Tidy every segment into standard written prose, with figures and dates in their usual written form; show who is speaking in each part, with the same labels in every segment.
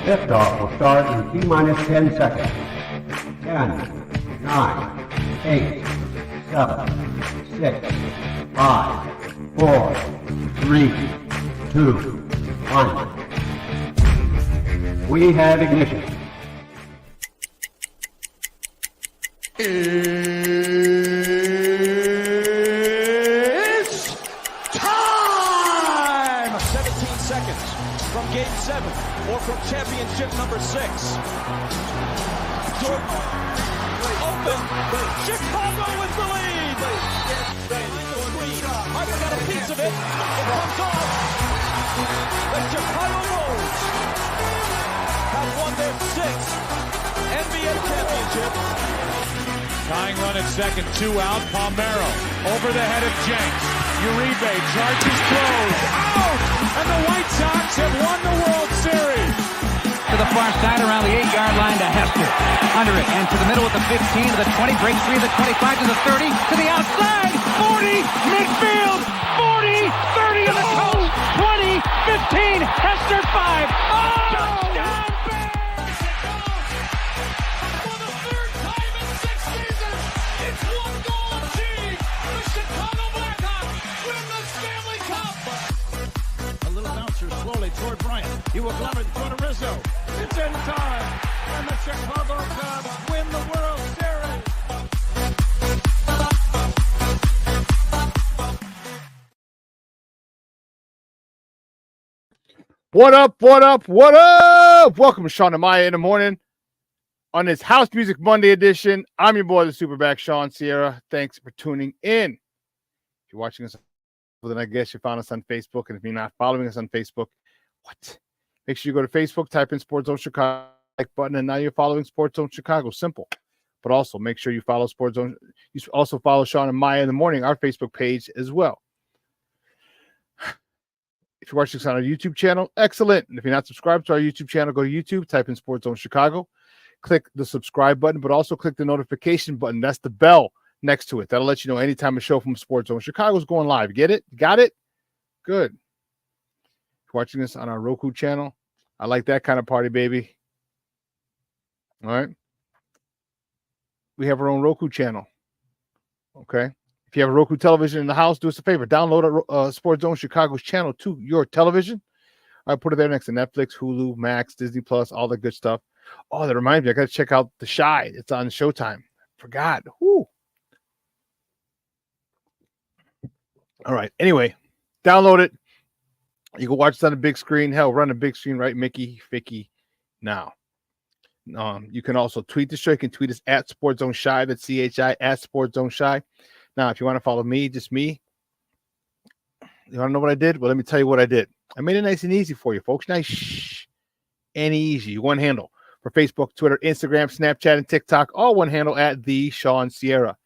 Speaker 1: Liftoff will start in T-minus 10 seconds. 10, 9, 8, 7, 6, 5, 4, 3, 2, 1. We have ignition.
Speaker 2: It's time! 17 seconds from Game 7 or from championship number 6. Jordan open. Chicago with the lead. Harper got a piece of it. It comes off. The Chicago Bulls have won their 6th NBA championship.
Speaker 3: Tying run at second, 2 out. Palmero over the head of Jenks. Uribe charges, throws, out! And the White Sox have won the World Series.
Speaker 4: To the far side around the 8-yard line to Hester. Under it and to the middle with the 15 to the 20, breaks free of the 25 to the 30, to the outside, 40, midfield, 40, 30 to the coast, 20, 15, Hester 5. Oh! Touchdown!
Speaker 2: Toward Bryant. He will glove it toward Rizzo. It's in time. And the Chicago Cubs win the World Series.
Speaker 5: What up? What up? What up? Welcome to Shawn and Maya in the morning on this House Music Monday edition. I'm your boy, the SuperBack, Shawn Sierra. Thanks for tuning in. If you're watching us, well, then I guess you found us on Facebook. And if you're not following us on Facebook, what? Make sure you go to Facebook, type in Sports Zone Chicago, like button, and now you're following Sports Zone Chicago. Simple. But also make sure you follow Sports Zone. You also follow Shawn and Maya in the morning, our Facebook page as well. If you're watching us on our YouTube channel, excellent. And if you're not subscribed to our YouTube channel, go to YouTube, type in Sports Zone Chicago, click the subscribe button, but also click the notification button. That's the bell next to it. That'll let you know anytime a show from Sports Zone Chicago is going live. Get it? Got it? Good. Watching us on our Roku channel. I like that kind of party, baby. All right. We have our own Roku channel. Okay. If you have a Roku television in the house, do us a favor. Download Sports Zone Chicago's channel to your television. I put it there next to Netflix, Hulu, Max, Disney Plus, all that good stuff. Oh, that reminds me. I got to check out The Chi. It's on Showtime. Forgot. Whoo. All right. Anyway, download it. You can watch it on the big screen. Hell, run the big screen, right, Mickey, Ficky, now. You can also tweet the show. You can tweet us at Sports Zone Shy. That's CHI at Sports Zone Shy. Now, if you want to follow me, just me, you want to know what I did? Well, let me tell you what I did. I made it nice and easy for you, folks. Nice and easy. One handle for Facebook, Twitter, Instagram, Snapchat, and TikTok. All one handle at the Shawn Sierra. If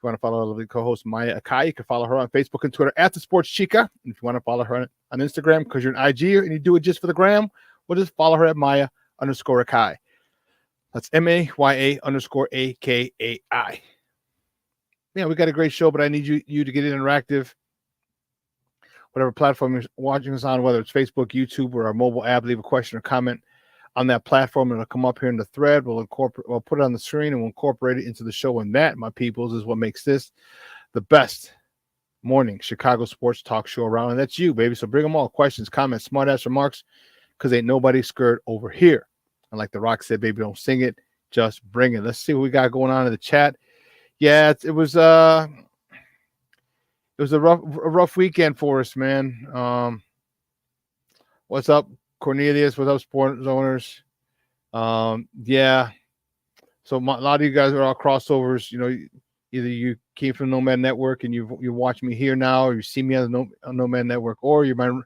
Speaker 5: you want to follow our lovely co-host Maya Akai, you can follow her on Facebook and Twitter at the Sports Chica. And if you want to follow her on Instagram because you're an IG and you do it just for the gram, well, just follow her at Maya_Akai. That's MAYA_AKAI. Yeah, we got a great show, but I need you to get interactive. Whatever platform you're watching us on, whether it's Facebook, YouTube, or our mobile app, leave a question or comment on that platform. It'll come up here in the thread. We'll put it on the screen and we'll incorporate it into the show. And that, my peoples, is what makes this the best morning Chicago sports talk show around. And that's you, baby. So bring them all. Questions, comments, smart ass remarks, because ain't nobody scared over here. And like The Rock said, baby, don't sing it, just bring it. Let's see what we got going on in the chat. Yeah, it was a rough weekend for us, man. What's up, Cornelius? What's up, sports owners? Yeah. So a lot of you guys are all crossovers. You know, either you came from Nomad Network and you watch me here now, or you see me on Nomad Network, or you're my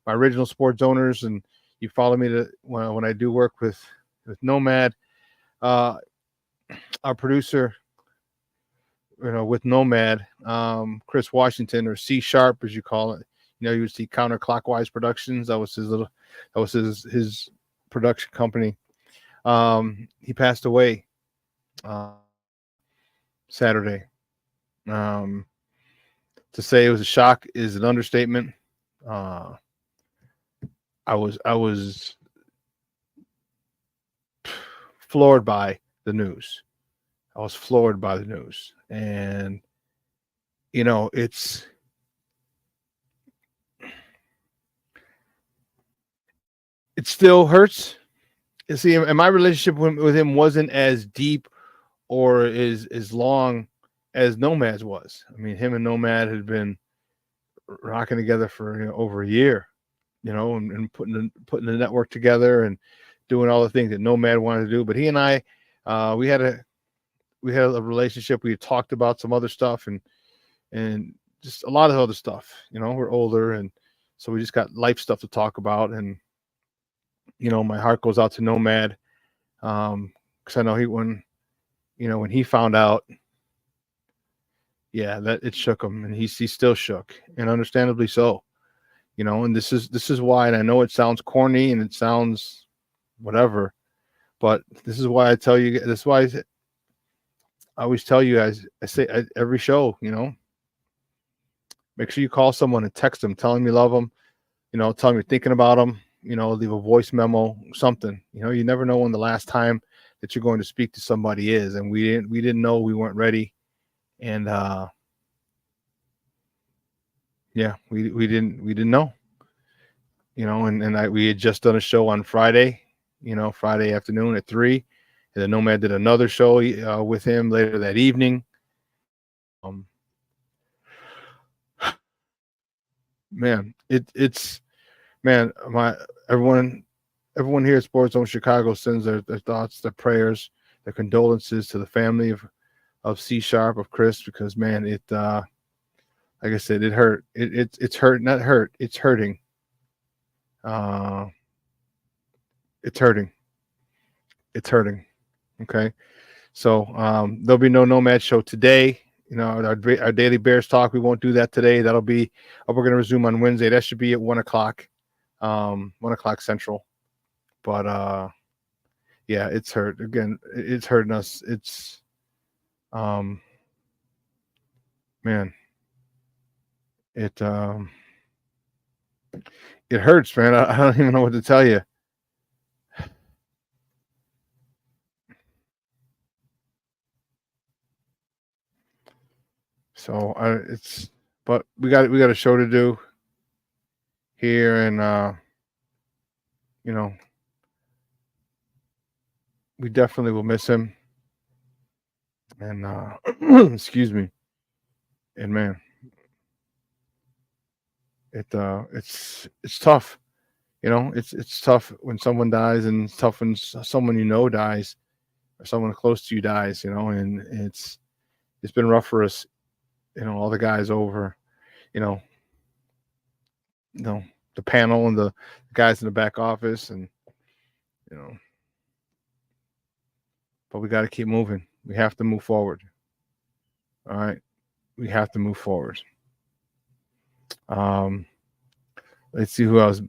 Speaker 5: original sports owners and you follow me when I do work with Nomad. Our producer, with Nomad, Chris Washington, or C Sharp as you call it. You would see Counterclockwise Productions. That was his production company. He passed away Saturday. To say it was a shock is an understatement. I was floored by the news. I was floored by the news. And, you know, it still hurts. You see, and my relationship with him wasn't as deep or as long as Nomad's was. I mean, him and Nomad had been rocking together for over a year, and putting the network together and doing all the things that Nomad wanted to do. But he and I, we had a relationship. We had talked about some other stuff and just a lot of other stuff. We're older, and so we just got life stuff to talk about. And my heart goes out to Nomad, because I know when he found out, yeah, that it shook him, and he's still shook, and understandably so. And this is why, and I know it sounds corny and it sounds whatever, but this is why I tell you. This is why I always tell you guys. I say at every show, make sure you call someone and text them, tell them you love them, tell them you're thinking about them, leave a voice memo, something. You never know when the last time that you're going to speak to somebody is, and we didn't know, we weren't ready, and yeah, we didn't know, and we had just done a show on Friday, Friday afternoon at 3, and then Nomad did another show with him later that evening. Man, everyone here at Sports Zone Chicago sends their thoughts, their prayers, their condolences to the family of C Sharp, of Chris, because man, it like I said, it hurt. It's hurt, not hurt. It's hurting. It's hurting. It's hurting. Okay. So there'll be no Nomad show today. Our daily Bears talk, we won't do that today. That'll be, we're going to resume on Wednesday. That should be at 1 o'clock, 1 o'clock Central. But yeah, it's hurt. Again, it's hurting us. It's man, it hurts, man. I don't even know what to tell you. So but we got a show to do here, and we definitely will miss him. And excuse me. And man, it's tough. It's tough when someone dies, and it's tough when someone dies, or someone close to you dies. And it's been rough for us. All the guys over, the panel and the guys in the back office, and but we got to keep moving. We have to move forward. All right, we have to move forward. Let's see who else.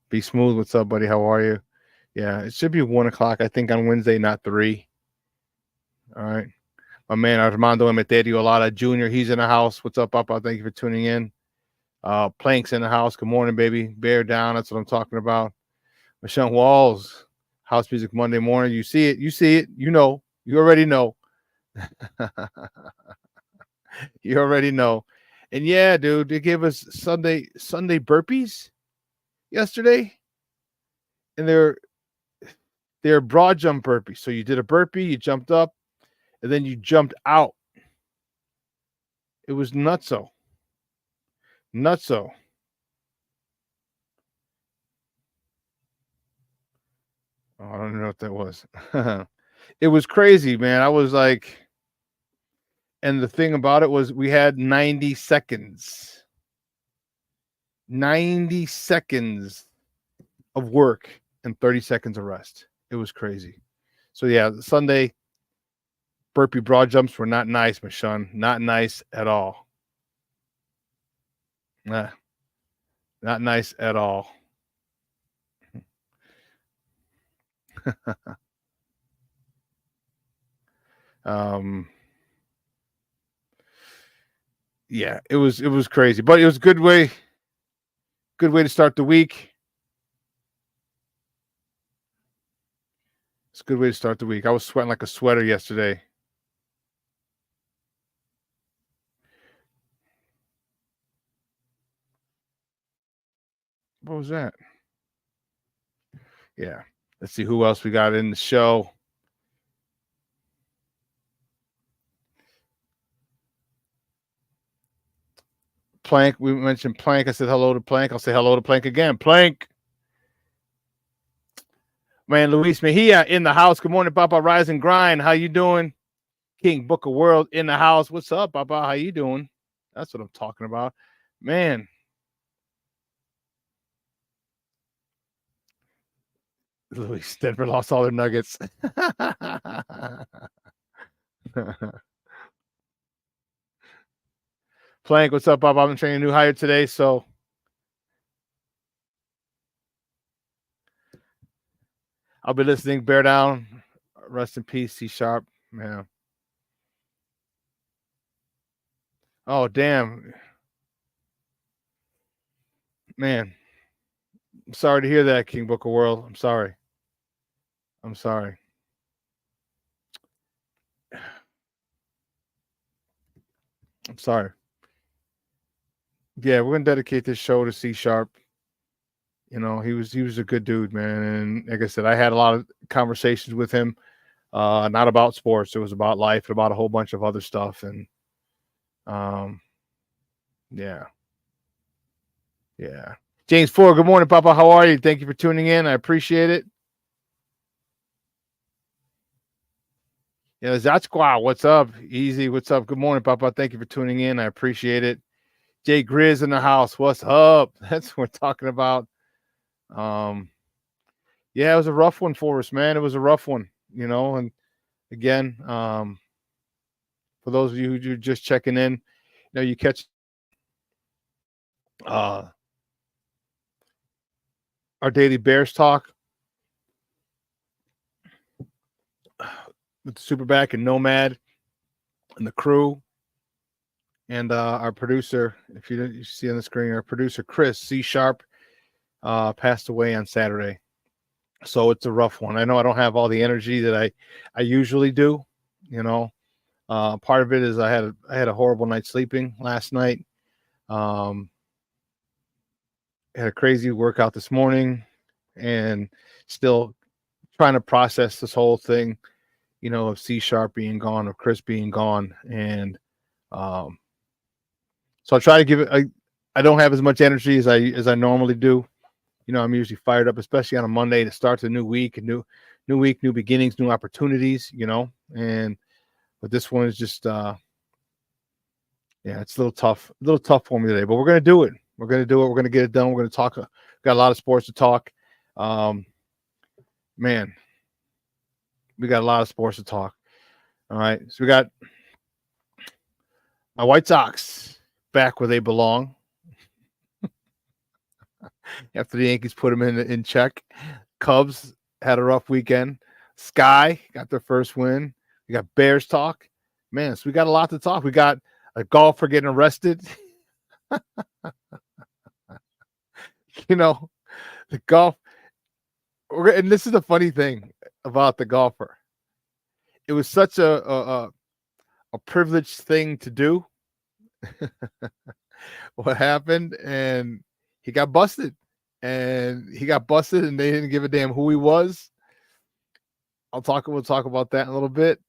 Speaker 5: Be Smooth, what's up, buddy? How are you? Yeah, it should be 1 o'clock, I think, on Wednesday, not 3. All right. My man Armando Emeterio Olada Jr., he's in the house. What's up, Papa? Thank you for tuning in. Plank's in the house. Good morning, baby. Bear down. That's what I'm talking about. Michelle Walls, House Music Monday morning. You see it. You see it. You know. You already know. You already know. And yeah, dude, they gave us Sunday burpees yesterday. And they're broad jump burpees. So you did a burpee, you jumped up, and then you jumped out. It was nutso. Nutso. Oh, I don't know what that was. It was crazy, man. I was like, and the thing about it was we had 90 seconds. 90 seconds of work and 30 seconds of rest. It was crazy. So yeah, Sunday burpee broad jumps were not nice, my son. Not nice at all. Nah, not nice at all. yeah, it was crazy, but it was a good way to start the week. It's a good way to start the week. I was sweating like a sweater yesterday. What was that? Yeah. Let's see who else we got in the show. Plank, we mentioned Plank. I said hello to Plank. I'll say hello to Plank again. Plank. Man, Luis Mejia in the house. Good morning, Papa. Rise and grind. How you doing? King Book of World in the house. What's up, Papa? How you doing? That's what I'm talking about. Man. Luis, Denver lost all their nuggets. Plank, what's up, Papa? I'm training a new hire today, so I'll be listening. Bear down. Rest in peace, C Sharp. Man. Oh, damn. Man. I'm sorry to hear that, King Book of World. I'm sorry. I'm sorry. I'm sorry. Yeah, we're gonna dedicate this show to C Sharp. You know, he was a good dude, man. And like I said, I had a lot of conversations with him, not about sports. It was about life and about a whole bunch of other stuff. And yeah. James Ford, good morning, Papa. How are you? Thank you for tuning in. I appreciate it. Yeah, Zatzqua, what's up? Easy, what's up? Good morning, Papa. Thank you for tuning in. I appreciate it. Jay Grizz in the house. What's up? That's what we're talking about. Yeah, it was a rough one for us, man. It was a rough one, you know. And again, for those of you who are just checking in, you know, you catch our daily Bears talk with SuperBack and Nomad and the crew. And our producer, if you see on the screen, our producer, Chris C. Sharp, passed away on Saturday. So it's a rough one. I know I don't have all the energy that I usually do. You know, part of it is I had a horrible night sleeping last night. Had a crazy workout this morning, and still trying to process this whole thing, you know, of C Sharp being gone, of Chris being gone, and so I try to give it. I don't have as much energy as I normally do. You know, I'm usually fired up, especially on a Monday to start the new week, and new week, new beginnings, new opportunities. You know, but this one is just yeah, it's a little tough for me today. But we're gonna do it. We're gonna get it done. We're gonna talk. Got a lot of sports to talk. Man, we got a lot of sports to talk. All right, so we got my White Sox back where they belong. After the Yankees put them in check. Cubs had a rough weekend. Sky got their first win. We got Bears talk. Man, so we got a lot to talk. We got a golfer getting arrested. You know, the golf. And this is the funny thing about the golfer. It was such a privileged thing to do. What happened? And he got busted. And they didn't give a damn who he was. We'll talk about that in a little bit.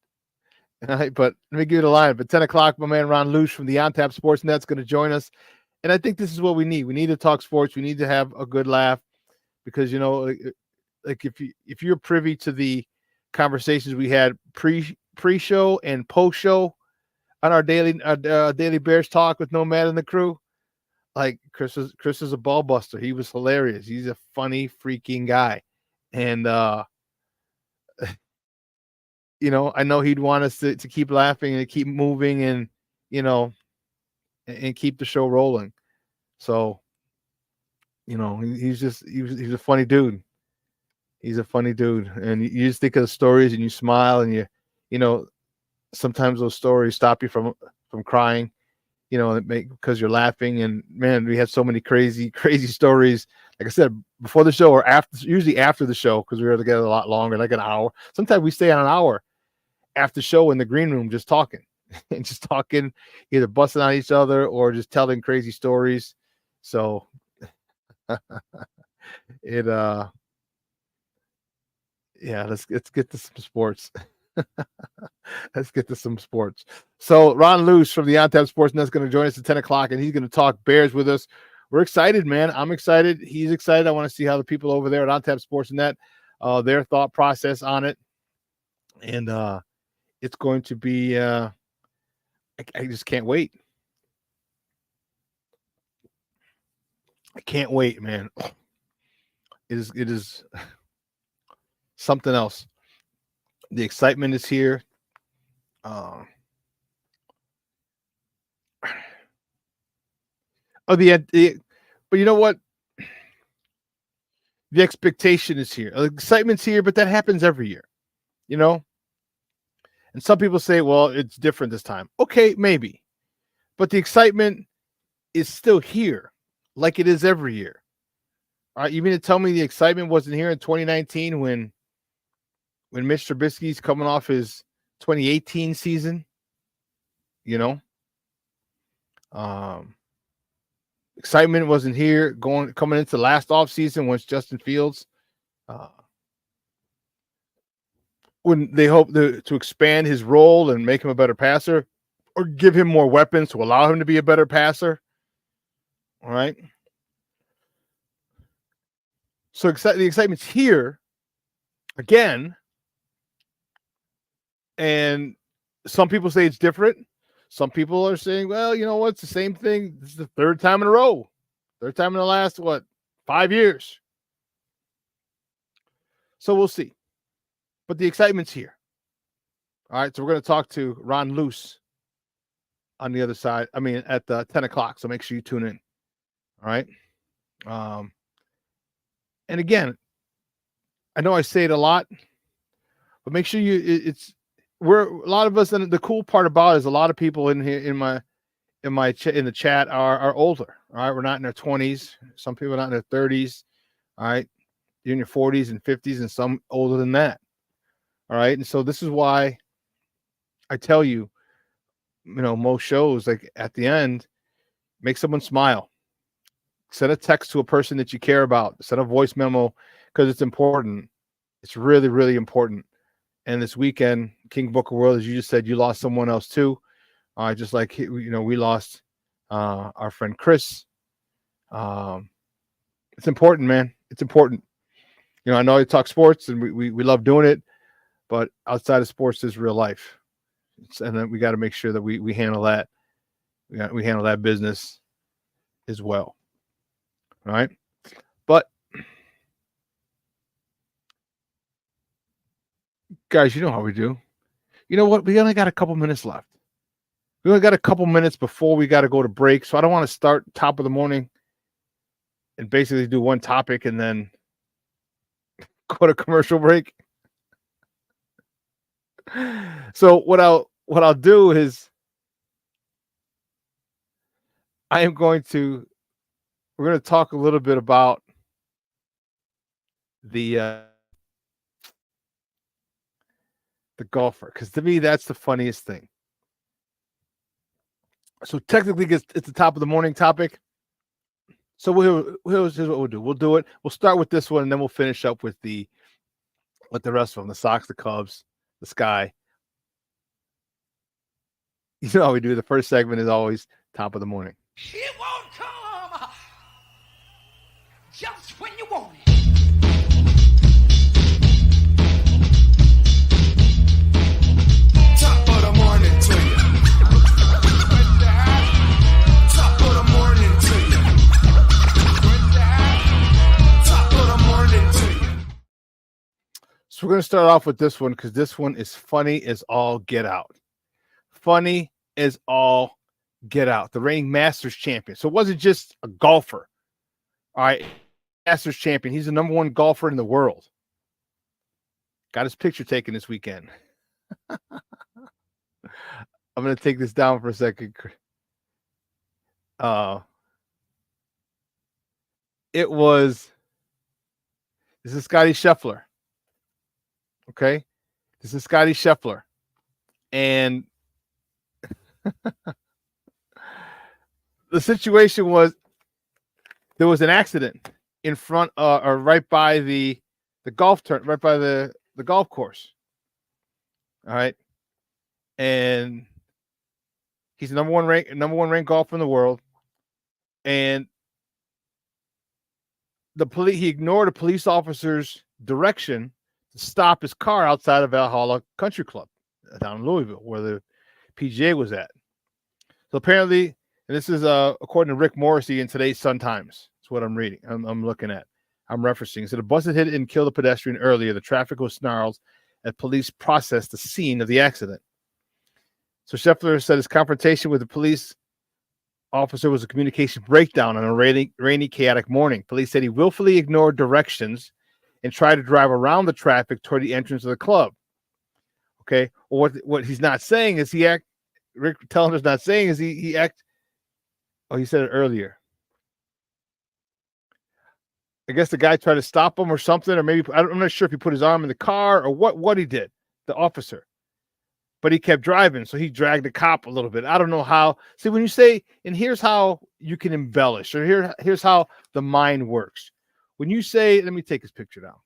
Speaker 5: All right, but let me give you the line. At 10 o'clock, my man Ron Luce from the On Tap Sports Net's going to join us. And I think this is what we need. We need to talk sports. We need to have a good laugh because, you know, like if you're privy to the conversations we had pre-show and post-show on our daily Bears talk with Nomad and the crew, like Chris is a ball buster. He was hilarious. He's a funny freaking guy. And you know, I know he'd want us to keep laughing and keep moving and, you know, and keep the show rolling. So, you know, he's a funny dude. He's a funny dude. And you just think of the stories and you smile and you know, sometimes those stories stop you from crying. you know, because you're laughing. And man, we have so many crazy stories. Like I said, before the show or after, usually after the show, because we were together a lot longer, like an hour. Sometimes we stay on an hour after show in the green room, just talking and just talking, either busting on each other or just telling crazy stories. So yeah, let's get to some sports. Let's get to some sports. So Ron Luce from the On Tap Sports Net is going to join us at 10 o'clock, and he's going to talk Bears with us. We're excited, man. I'm excited. He's excited. I want to see how the people over there at On Tap Sports Net, their thought process on it. And it's going to be I just can't wait. I can't wait, man. It is something else. The excitement is here. But you know what? The expectation is here. The excitement's here, but that happens every year, you know? And some people say, well, it's different this time. Okay, maybe. But the excitement is still here, like it is every year. All right, you mean to tell me the excitement wasn't here in 2019 when Mitch Trubisky's coming off his 2018 season? You know? Excitement wasn't here coming into last offseason once Justin Fields when they hope to expand his role and make him a better passer or give him more weapons to allow him to be a better passer. All right. So the excitement's here again. And some people say it's different. Some people are saying, well, you know what? It's the same thing. This is the third time in a row. Third time in the last, 5 years. So we'll see. But the excitement's here. All right. So we're going to talk to Ron Luce on the other side. I mean, at 10 o'clock. So make sure you tune in. All right. And again, I know I say it a lot, but make sure we're a lot of us, and the cool part about it is a lot of people in here in the chat are older. All right, we're not in our 20s. Some people are not in their 30s. All right, you're in your 40s and 50s, and some older than that. All right, and so this is why I tell you, most shows, like at the end, make someone smile. Send a text to a person that you care about. Send a voice memo because it's important. It's really, really important. And this weekend, King Booker World, as you just said, you lost someone else too. Just like, we lost our friend Chris. It's important, man. It's important. I know you talk sports and we love doing it, but outside of sports is real life. And then we got to make sure that we handle that. We handle that business as well. All right. But guys, you know how we do. You know what? We only got a couple minutes left. We only got a couple minutes before we got to go to break. So I don't want to start top of the morning and basically do one topic and then go to commercial break. So what I'll do is we're going to talk a little bit about the golfer, because to me that's the funniest thing. So technically it's the top of the morning topic. So here's what we'll do. We'll do it. We'll start with this one and then we'll finish up with the rest of them, the Sox, the Cubs, the Sky. You know how we do. The first segment is always top of the morning.
Speaker 6: It won't come just when you want it. Top of the morning to you. Top of the morning to you. Top of the morning to you.
Speaker 5: So we're going to start off with this one because this one is funny as all get out. Funny as all get out. The reigning Masters champion. So it wasn't just a golfer. All right. Masters champion. He's the number one golfer in the world. Got his picture taken this weekend. I'm going to take this down for a second. It was, this is Scotty Scheffler. Okay. This is Scotty Scheffler. And the situation was, there was an accident in front or right by the golf turn, right by the golf course. All right. And he's the number one ranked golfer in the world. And he ignored a police officer's direction to stop his car outside of Valhalla Country Club down in Louisville, where the PGA was at. So apparently, and this is according to Rick Morrissey in today's Sun Times. That's what I'm reading. I'm looking at. I'm referencing. So the bus had hit and killed a pedestrian earlier. The traffic was snarled as police processed the scene of the accident. So Scheffler said his confrontation with the police officer was a communication breakdown on a rainy, chaotic morning. Police said he willfully ignored directions and tried to drive around the traffic toward the entrance of the club. Okay. Well, what he's not saying is Rick Tellender's not saying is he said it earlier. I guess the guy tried to stop him or something, or maybe I'm not sure if he put his arm in the car or what he did, the officer. But he kept driving, so he dragged the cop a little bit. I don't know how. See, when you say, and here's how you can embellish, or here's how the mind works. When you say, let me take his picture down.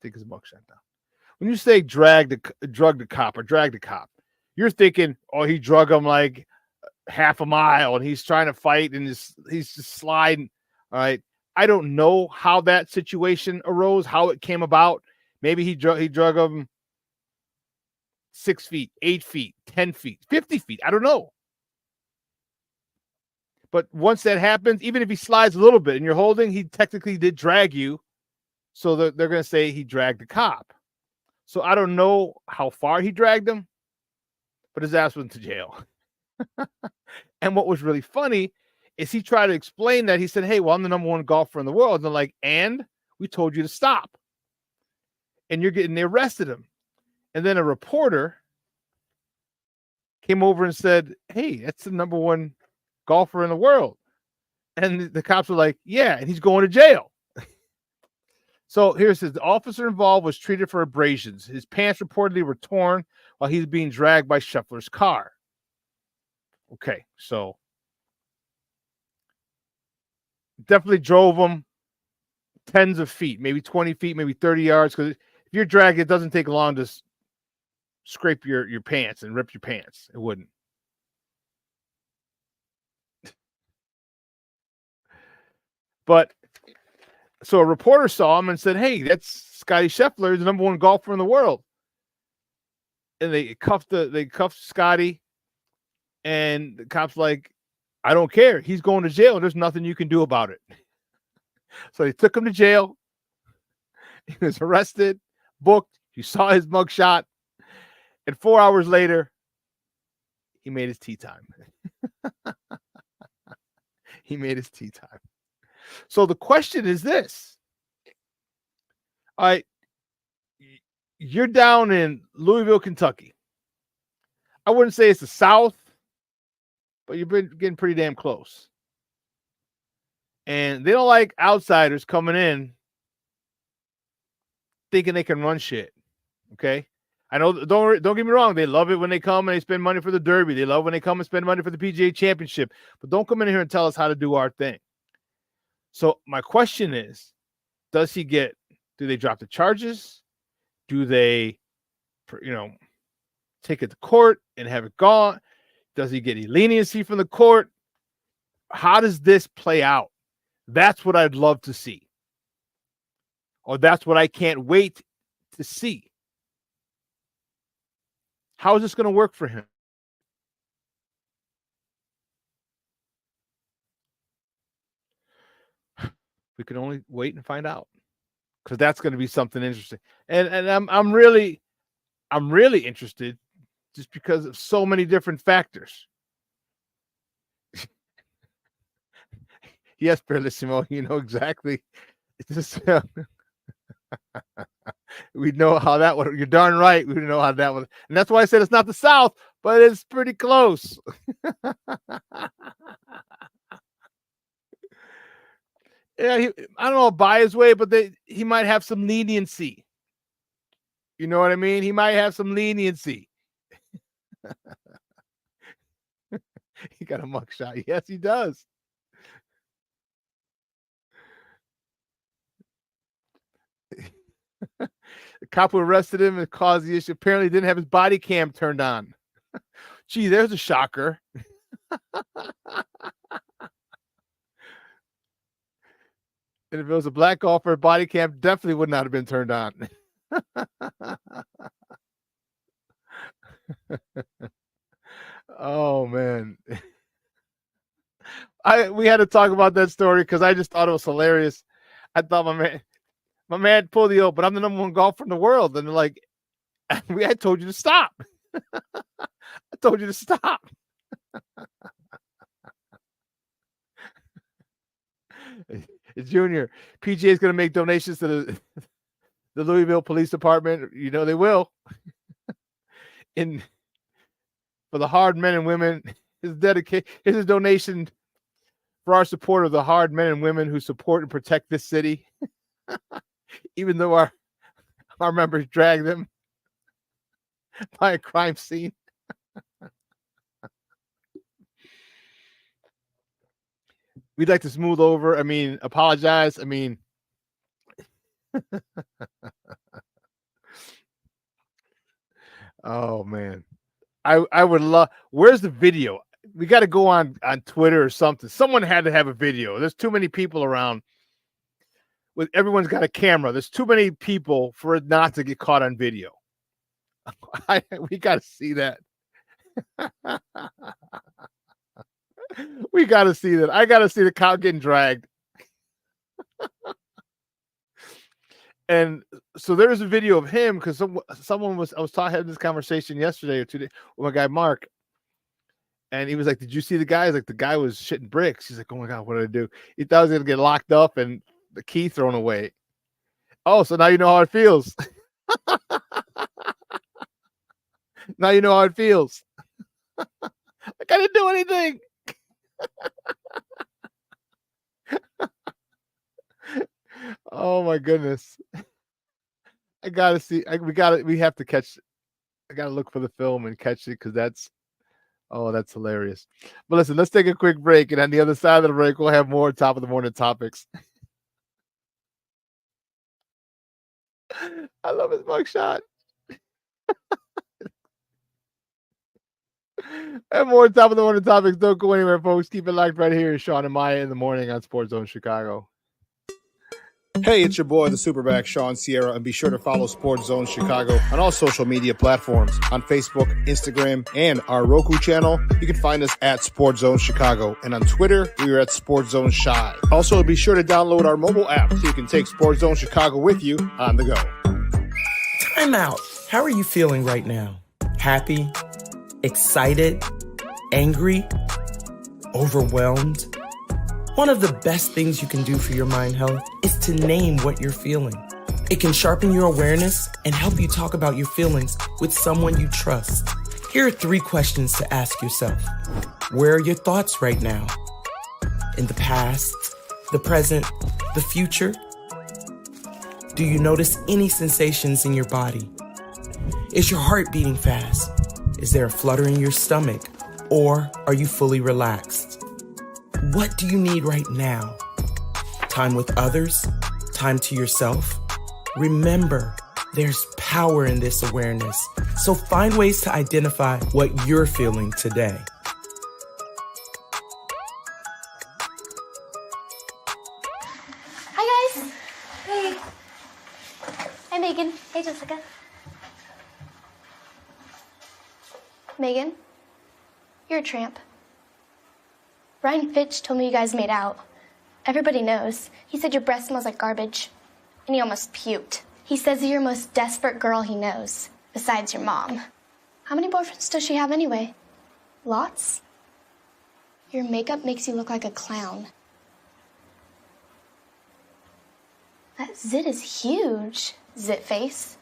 Speaker 5: Take his mugshot down. When you say drug the cop, you're thinking, oh, he drug him like half a mile, and he's trying to fight, and he's just sliding. All right. I don't know how that situation arose, how it came about. Maybe he drug him 6 feet, 8 feet, 10 feet, 50 feet. I don't know. But once that happens, even if he slides a little bit and you're holding, he technically did drag you. So they're going to say he dragged the cop. So I don't know how far he dragged him, but his ass went to jail. And what was really funny is he tried to explain that. He said, hey, well, I'm the number one golfer in the world. And they're like, and we told you to stop. And they arrested him. And then a reporter came over and said, hey, that's the number one golfer in the world. And the cops were like, yeah, and he's going to jail. So here's the officer involved was treated for abrasions. His pants reportedly were torn while he's being dragged by Scheffler's car. Okay, so definitely drove him tens of feet, maybe 20 feet, maybe 30 yards. Because if you're dragged, it doesn't take long to scrape your pants and rip your pants. It wouldn't. But so a reporter saw him and said, hey, that's Scotty Scheffler, the number one golfer in the world. And they cuffed Scotty, and the cop's like, I don't care. He's going to jail. There's nothing you can do about it. So they took him to jail. He was arrested, booked. You saw his mugshot. And 4 hours later, he made his tea time. He made his tea time. So the question is this. All right. You're down in Louisville, Kentucky. I wouldn't say it's the South, but you've been getting pretty damn close. And they don't like outsiders coming in thinking they can run shit. Okay? I know, don't get me wrong, they love it when they come and they spend money for the Derby. They love when they come and spend money for the PGA Championship. But don't come in here and tell us how to do our thing. So my question is, do they drop the charges? Do they, take it to court and have it gone? Does he get leniency from the court? How does this play out? That's what I'd love to see. Or that's what I can't wait to see. How is this going to work for him? We can only wait and find out, because that's going to be something interesting. And I'm really interested, just because of so many different factors. Yes, Perlissimo, you know exactly. It's just, we know how that would. You're darn right. We know how that would. And that's why I said it's not the South, but it's pretty close. Yeah, I don't know, by his way, but he might have some leniency. You know what I mean? He might have some leniency. He got a mugshot. Yes, he does. The cop who arrested him and caused the issue apparently didn't have his body cam turned on. Gee, there's a shocker. And if it was a black golfer, body cam definitely would not have been turned on. Oh man. We had to talk about that story because I just thought it was hilarious. I thought my man pulled the old, but I'm the number one golfer in the world. And they're like, I told you to stop. I told you to stop. Junior, PGA is going to make donations to the Louisville Police Department. You know they will. For the hard men and women, here's his donation for our support of the hard men and women who support and protect this city, even though our members drag them by a crime scene. We'd like to smooth over. I mean, apologize. I mean, oh man, I would love. Where's the video? We got to go on Twitter or something. Someone had to have a video. There's too many people around. Everyone's got a camera. There's too many people for it not to get caught on video. We got to see that. We got to see that. I got to see the cop getting dragged. And so there's a video of him because I was having this conversation yesterday or 2 days with my guy Mark, and he was like, "Did you see the guy?" Like, the guy was shitting bricks. He's like, "Oh my god, what did I do?" He thought he was gonna get locked up and the key thrown away. Oh, so now you know how it feels. Now you know how it feels. Like, I didn't do anything. Oh my goodness. I gotta see. We have to catch. I gotta look for the film and catch it because that's hilarious. But listen, let's take a quick break, and on the other side of the break, we'll have more top of the morning topics. I love his mugshot. And more top of the morning topics. Don't go anywhere, folks. Keep it locked right here. Shawn and Maya in the morning on Sports Zone Chicago.
Speaker 7: Hey, it's your boy, the SuperBack, Shawn Sierra, and be sure to follow Sports Zone Chicago on all social media platforms, on Facebook, Instagram, and our Roku channel. You can find us at Sports Zone Chicago, and on Twitter, we are at Sports Zone Shy. Also, be sure to download our mobile app so you can take Sports Zone Chicago with you on the go.
Speaker 8: Time out. How are you feeling right now? Happy? Excited? Angry? Overwhelmed? One of the best things you can do for your mind health is to name what you're feeling. It can sharpen your awareness and help you talk about your feelings with someone you trust. Here are 3 questions to ask yourself. Where are your thoughts right now? In the past, the present, the future? Do you notice any sensations in your body? Is your heart beating fast? Is there a flutter in your stomach? Or are you fully relaxed? What do you need right now? Time with others? Time to yourself? Remember, there's power in this awareness. So find ways to identify what you're feeling today.
Speaker 9: Hi, guys. Hey. Hi, Megan. Hey, Jessica. Megan, you're a tramp. Brian Fitch told me you guys made out. Everybody knows. He said your breath smells like garbage. And he almost puked. He says you're the most desperate girl he knows, besides your mom. How many boyfriends does she have anyway? Lots? Your makeup makes you look like a clown. That zit is huge, zit face.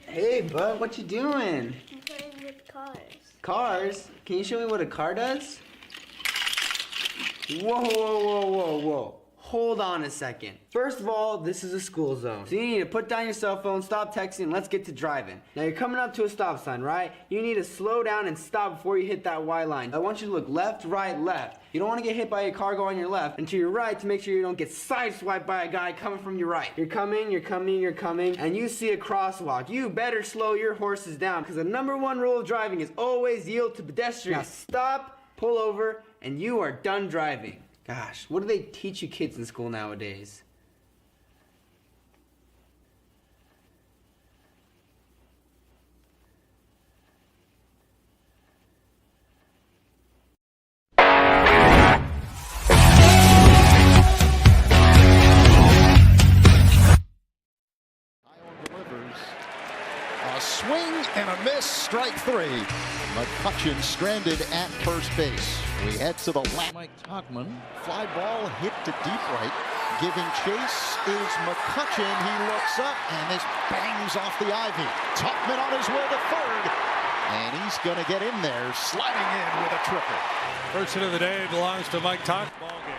Speaker 10: Hey, bud, what you doing?
Speaker 9: I'm playing with cars.
Speaker 10: Cars? Can you show me what a car does? Whoa, whoa, whoa, whoa, whoa. Hold on a second. First of all, this is a school zone. So you need to put down your cell phone, stop texting, and let's get to driving. Now you're coming up to a stop sign, right? You need to slow down and stop before you hit that Y line. I want you to look left, right, left. You don't want to get hit by a car going on your left and to your right to make sure you don't get sideswiped by a guy coming from your right. You're coming, and you see a crosswalk. You better slow your horses down because the #1 rule of driving is always yield to pedestrians. Now stop, pull over, and you are done driving. Gosh, what do they teach you kids in school nowadays?
Speaker 11: A swing and a miss, strike 3. McCutcheon stranded at first base. We head to the left.
Speaker 12: Mike Tachman.
Speaker 11: Fly ball hit to deep right. Giving chase is McCutcheon. He looks up and this bangs off the ivy. Tachman on his way to third. And he's going to get in there, sliding in with a triple.
Speaker 3: First hit of the day belongs to Mike Tachman. Ball game.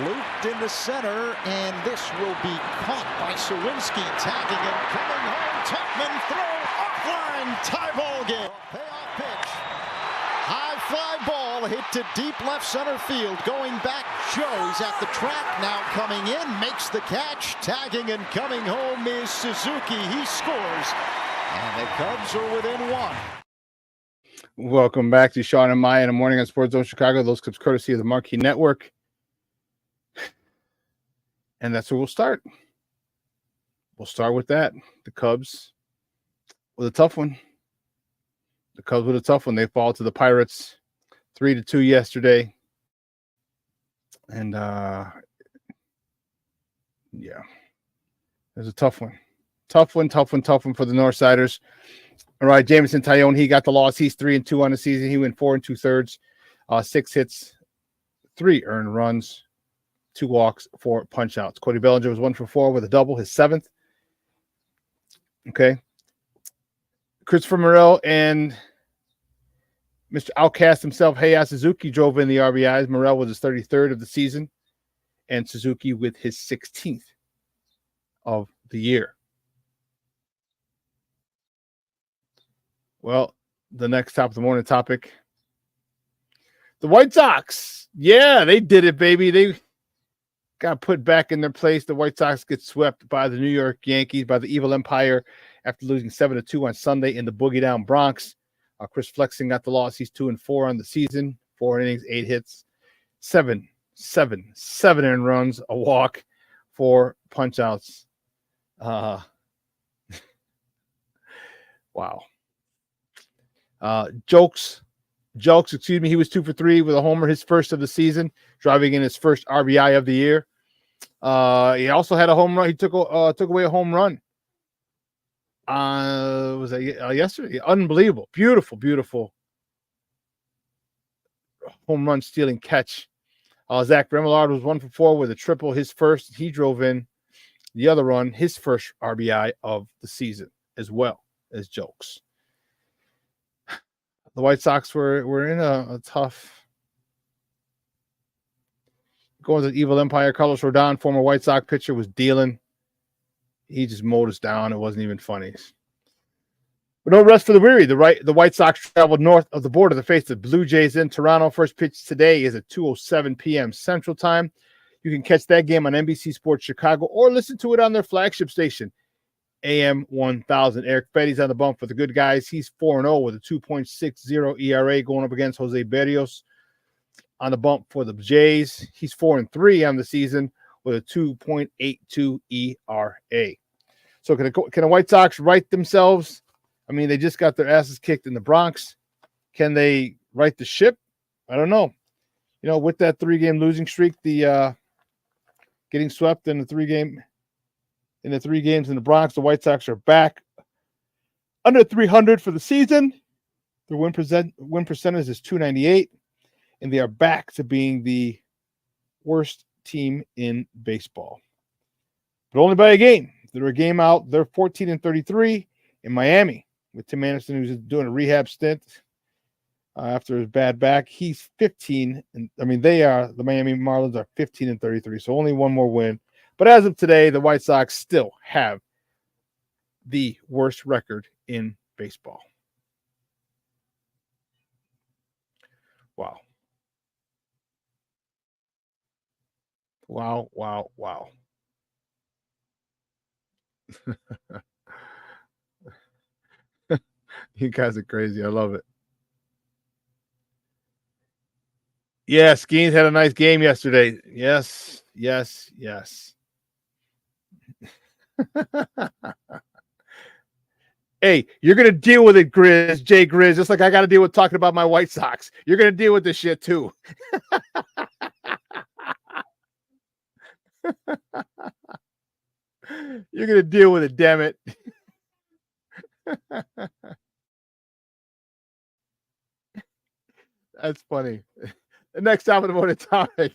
Speaker 11: Looped in the center, and this will be caught by Sawinski, tagging and coming home. Tachman throw offline, tie ball game. Payoff pitch. High fly ball hit to deep left center field. Going back, Joe's at the track, now coming in, makes the catch. Tagging and coming home is Suzuki. He scores, and the Cubs are within 1.
Speaker 5: Welcome back to Shawn and Maya in the morning on Sports Zone Chicago. Those clips courtesy of the Marquee Network. And that's where we'll start. We'll start with that. The Cubs with a tough one. The Cubs with a tough one. They fall to the Pirates 3-2 yesterday. And yeah. It was a tough one. Tough one for the Northsiders. All right, Jameson Tyone, he got the loss. He's 3-2 on the season. He went 4 2/3, 6 hits, 3 earned runs, 2 walks, 4 punch outs. Cody Bellinger was 1 for 4 with a double, his 7th. Okay. Christopher Morel and Mr. Outcast himself, Heiya Suzuki, drove in the RBIs. Morel was his 33rd of the season, and Suzuki with his 16th of the year. Well, the next top of the morning topic. The White Sox. Yeah, they did it, baby. They got put back in their place. The White Sox get swept by the New York Yankees, by the Evil Empire, after losing 7-2 on Sunday in the Boogie Down Bronx. Chris Flexen got the loss. He's 2-4 on the season, 4 innings, 8 hits, 7 earned runs, a walk, 4 punch outs. Wow. Jokes, excuse me. He was 2 for 3 with a homer, his first of the season, driving in his first RBI of the year. He also had a home run. He took away a home run. Was that yesterday? Unbelievable. Beautiful home run stealing catch. Zach Remillard was 1 for 4 with a triple, his first. He drove in the other run, his first RBI of the season, as well as Jokes. The White Sox were in a tough. Going to the Evil Empire, Carlos Rodon, former White Sox pitcher, was dealing. He just mowed us down. It wasn't even funny. But no rest for the weary. The White Sox traveled north of the border to face the Blue Jays in Toronto. First pitch today is at 2:07 p.m. Central Time. You can catch that game on NBC Sports Chicago or listen to it on their flagship station, AM 1000. Eric Petty's on the bump for the good guys. He's 4-0 with a 2.60 ERA going up against Jose Berrios. On the bump for the Jays, he's 4-3 on the season with a 2.82 ERA. So can the White Sox right themselves? I mean, they just got their asses kicked in the Bronx. Can they right the ship? I don't know. You know, with that 3-game losing streak, the getting swept in the 3 games in the Bronx, the White Sox are back under 300 for the season. Their win percentage is .298, and they are back to being the worst team in baseball, but only by a game. They're a game out. They're 14-33 in Miami with Tim Anderson, who's doing a rehab stint after his bad back. He's 15. And the Miami Marlins are 15-33, so only one more win. But as of today, the White Sox still have the worst record in baseball. Wow. Wow, wow, wow. You guys are crazy. I love it. Yeah, Skeens had a nice game yesterday. Yes, yes, yes. Hey, you're going to deal with it, Grizz, Jay Grizz, just like I got to deal with talking about my White Sox. You're going to deal with this shit too. You're going to deal with it, damn it. That's funny. The next time I'm on a topic.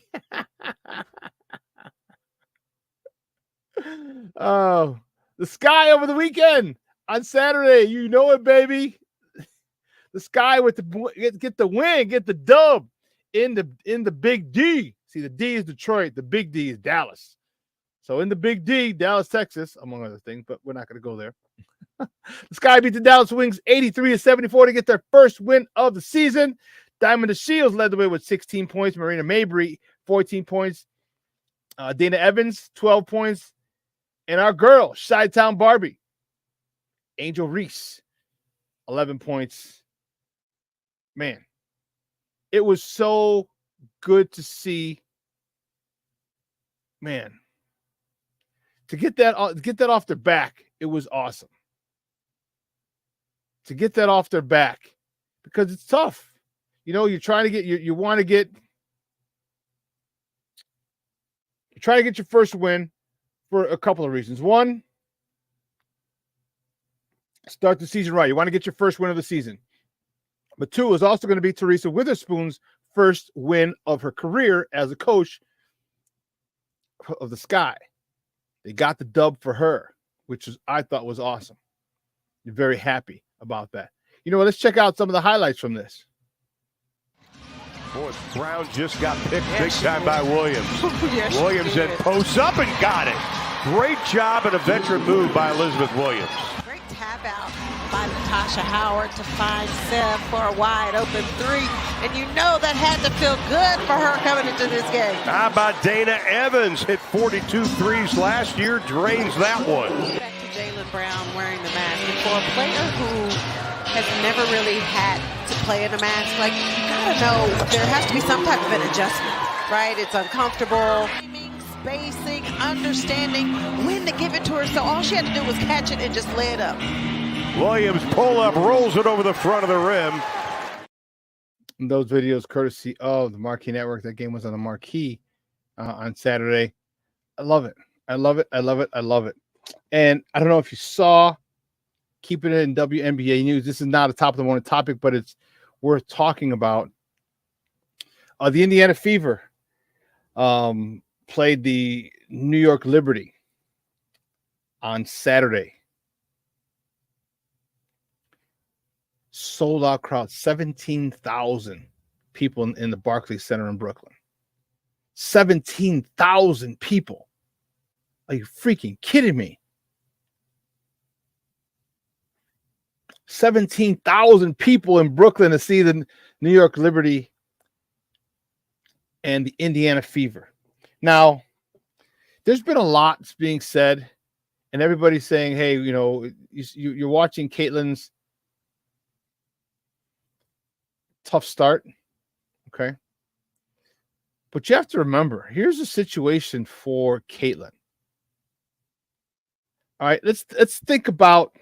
Speaker 5: Oh, the Sky over the weekend on Saturday. You know it, baby. The Sky with the get the win, get the dub in the Big D. See, the D is Detroit, the Big D is Dallas. So in the Big D, Dallas, Texas, among other things, but we're not going to go there. The Sky beat the Dallas Wings 83-74 to get their first win of the season. Diamond the Shields led the way with 16 points. Marina Mabry, 14 points. Dana Evans, 12 points. And our girl, Chi-Town Barbie, Angel Reese, 11 points. Man, it was so good to see. Man, to get that off their back, it was awesome. To get that off their back, because it's tough. You know, you're trying to get you want to get you're trying to get your first win for a couple of reasons. One, start the season right. You want to get your first win of the season. But two is also going to be Teresa Witherspoon's first win of her career as a coach of the Sky. They got the dub for her, which I thought was awesome. You're very happy about that. You know what? Let's check out some of the highlights from this.
Speaker 12: Boy, Brown just got picked big time by Williams. Williams then posts up and got it. Great job and a veteran move by Elizabeth Williams.
Speaker 13: Great tap out by Natasha Howard to find Seb for a wide open three. And you know that had to feel good for her coming into this game.
Speaker 12: How about Dana Evans? Hit 42 threes last year, drains that one.
Speaker 13: Back to Jaylen Brown wearing the mask. And for a player who has never really had to play in a mask, like, you gotta know there has to be some type of an adjustment, right? It's uncomfortable. Spacing, understanding when to give it to her. So all she had to do was catch it and just lay it up.
Speaker 12: Williams pull up, rolls it over the front of the rim.
Speaker 5: And those videos courtesy of the Marquee Network. That game was on the Marquee on Saturday. I love it. I love it. I love it. I love it. And I don't know if you saw, keeping it in WNBA news. This is not a top of the morning topic, but it's worth talking about. The Indiana Fever played the New York Liberty on Saturday. Sold out crowd, 17,000 people in the Barclays Center in Brooklyn. 17,000 people. Are you freaking kidding me? 17,000 people in Brooklyn to see the New York Liberty and the Indiana Fever. Now, there's been a lot being said, and everybody's saying, hey, you know, you're watching Caitlin's tough start, okay? But you have to remember, here's the situation for Caitlin. All right, let's think about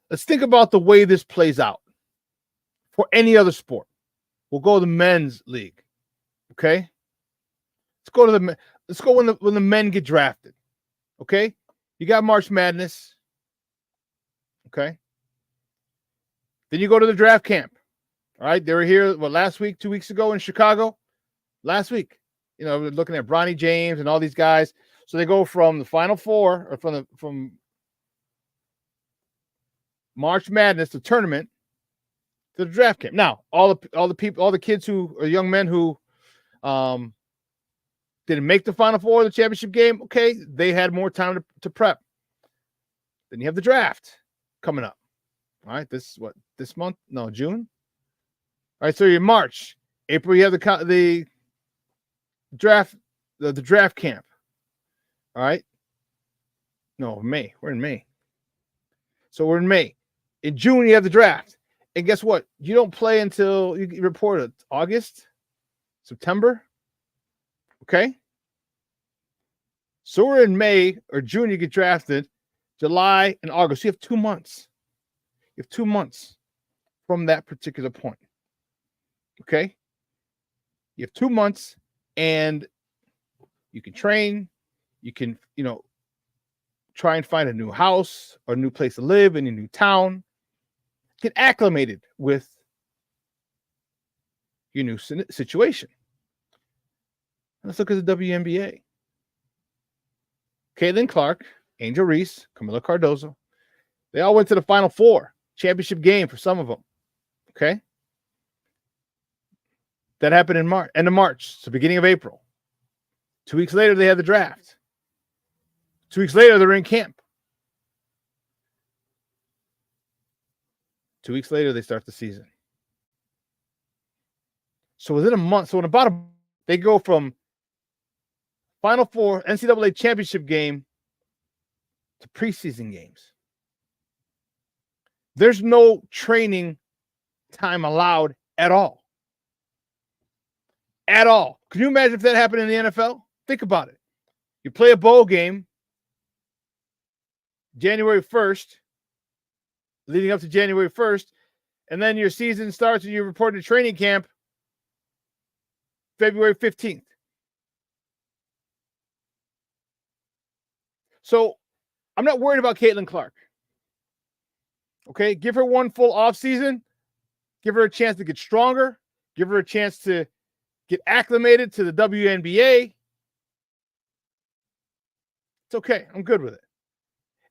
Speaker 5: the way this plays out for any other sport. We'll go to the men's league, okay? Let's go when the men get drafted, okay? You got March Madness, okay? Then you go to the draft camp, all right? They were here, last week, 2 weeks ago in Chicago? Last week. You know, we're looking at Bronny James and all these guys. So they go from the Final Four or from March Madness, the tournament, to the draft camp. Now, all the kids who are young men who didn't make the Final Four or the championship game, okay, they had more time to prep. Then you have the draft coming up. All right, this month? No, June. All right, so you're in March. April, you have the draft, the draft camp. All right. No, May. We're in May. So we're in May. In June, you have the draft. And guess what? You don't play until you report it August, September. Okay. So we're in May or June, you get drafted. July and August. You have 2 months. You have 2 months from that particular point. Okay. You have 2 months and you can train. You can, try and find a new house or a new place to live in a new town. Get acclimated with your new situation. Let's look at the WNBA. Caitlin Clark, Angel Reese, Camila Cardozo. They all went to the Final Four championship game for some of them. Okay. That happened in March, end of March, so beginning of April. 2 weeks later, they had the draft. 2 weeks later, they're in camp. 2 weeks later, they start the season. So within a month, they go from Final Four, NCAA championship game to preseason games. There's no training time allowed at all. At all. Can you imagine if that happened in the NFL? Think about it. You play a bowl game January 1st, leading up to January 1st, and then your season starts and you report to training camp February 15th. So I'm not worried about Caitlin Clark. Okay, give her one full off season. Give her a chance to get stronger. Give her a chance to get acclimated to the WNBA. It's okay. I'm good with it.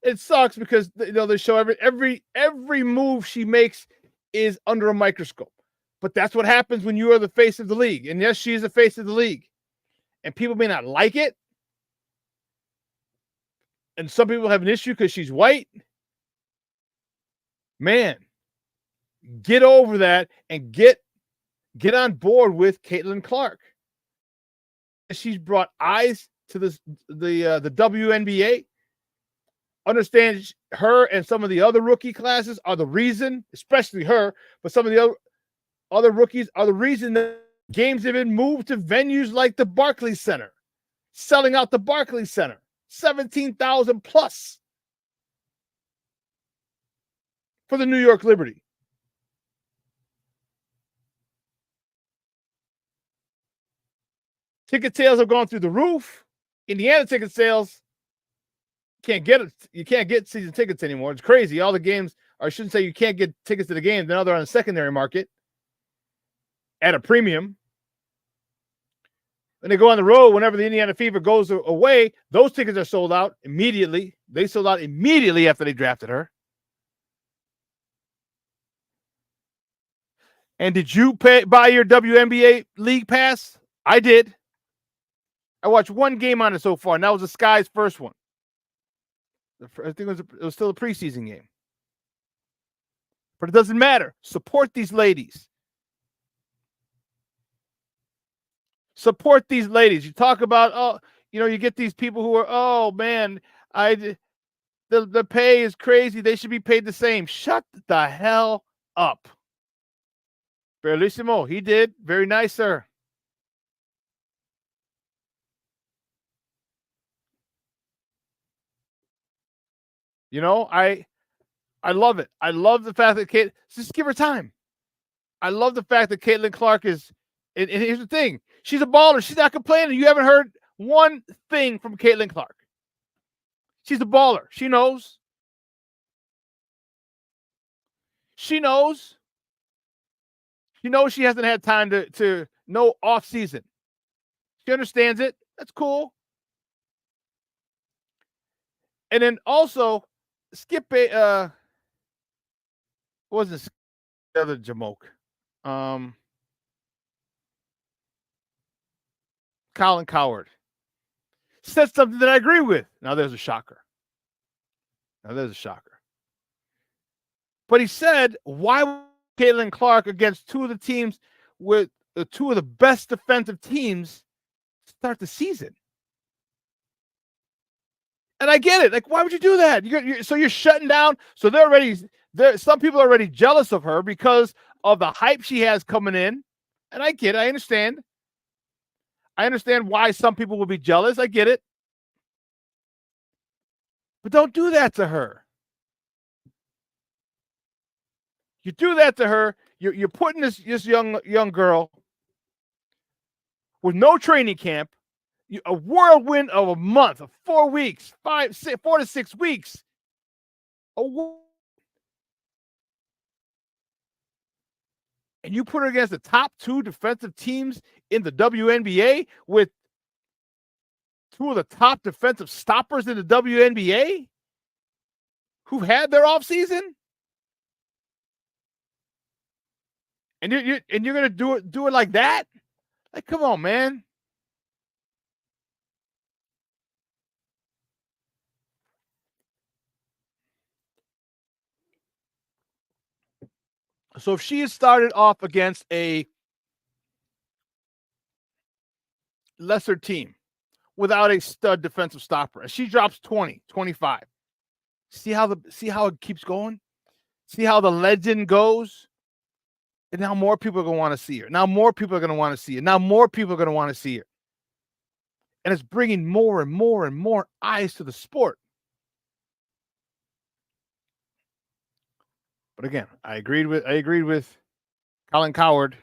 Speaker 5: It sucks because they show every move she makes is under a microscope. But that's what happens when you are the face of the league. And yes, she is the face of the league. And people may not like it. And some people have an issue because she's white. Man, get over that and get on board with Caitlin Clark. She's brought eyes to the WNBA. Understand her and some of the other rookie classes are the reason, especially her, but some of the other rookies are the reason that games have been moved to venues like the Barclays Center, selling out the Barclays Center, 17,000 plus for the New York Liberty. Ticket sales have gone through the roof. Indiana ticket sales, you can't get season tickets anymore. It's crazy. All the games, or I shouldn't say you can't get tickets to the game. Now they're on the secondary market at a premium. When they go on the road, whenever the Indiana Fever goes away, those tickets are sold out immediately. They sold out immediately after they drafted her. And did you buy your WNBA League Pass? I did. I watched one game on it so far, and that was the Sky's first one. I think it was still a preseason game. But it doesn't matter. Support these ladies. Support these ladies. You talk about, you get these people who are, oh, man, the pay is crazy. They should be paid the same. Shut the hell up. Bellissimo. He did. Very nice, sir. I love it. I love the fact that just give her time. I love the fact that Caitlin Clark is, and here's the thing. She's a baller. She's not complaining. You haven't heard one thing from Caitlin Clark. She's a baller. She knows. She knows. She knows she hasn't had time to no off season. She understands it. That's cool. And then also, Skip what was this the other Jamoke? Colin Coward said something that I agree with. Now there's a shocker. But he said, why would Caitlin Clark against two of the teams with two of the best defensive teams start the season? And I get it. Like, why would you do that? So you're shutting down. So some people are already jealous of her because of the hype she has coming in. And I get it. I understand. I understand why some people will be jealous. I get it. But don't do that to her. You do that to her, you're putting this young girl with no training camp, a whirlwind of a month, of 4 weeks, 4 to 6 weeks. And you put her against the top two defensive teams in the WNBA with two of the top defensive stoppers in the WNBA who've had their offseason. And you're gonna do it like that? Like, come on, man. So if she had started off against a lesser team without a stud defensive stopper, and she drops 20, 25. See how it keeps going? See how the legend goes? And now more people are going to want to see her. Now more people are going to want to see her. Now more people are going to want to see her. And it's bringing more and more and more eyes to the sport. But again, I agreed with Colin Coward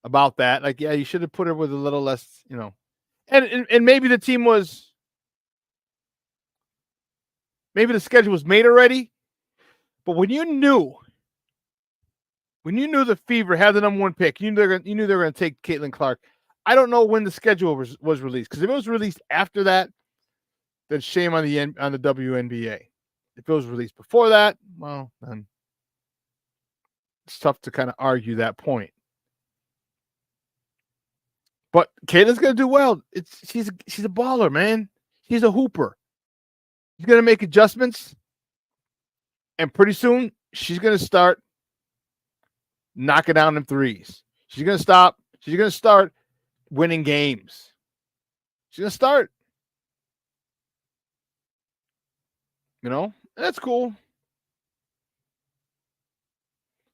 Speaker 5: about that. Like, yeah, you should have put her with a little less, and maybe the team was, maybe the schedule was made already. But when you knew the Fever had the number one pick, you knew they were going to take Caitlin Clark. I don't know when the schedule was released, because if it was released after that, then shame on the WNBA. If it was released before that, well, then it's tough to kind of argue that point. But Caitlin's going to do well. She's a baller, man. She's a hooper. She's going to make adjustments, and pretty soon she's going to start knocking down them threes. She's going to start winning games. She's going to start. That's cool.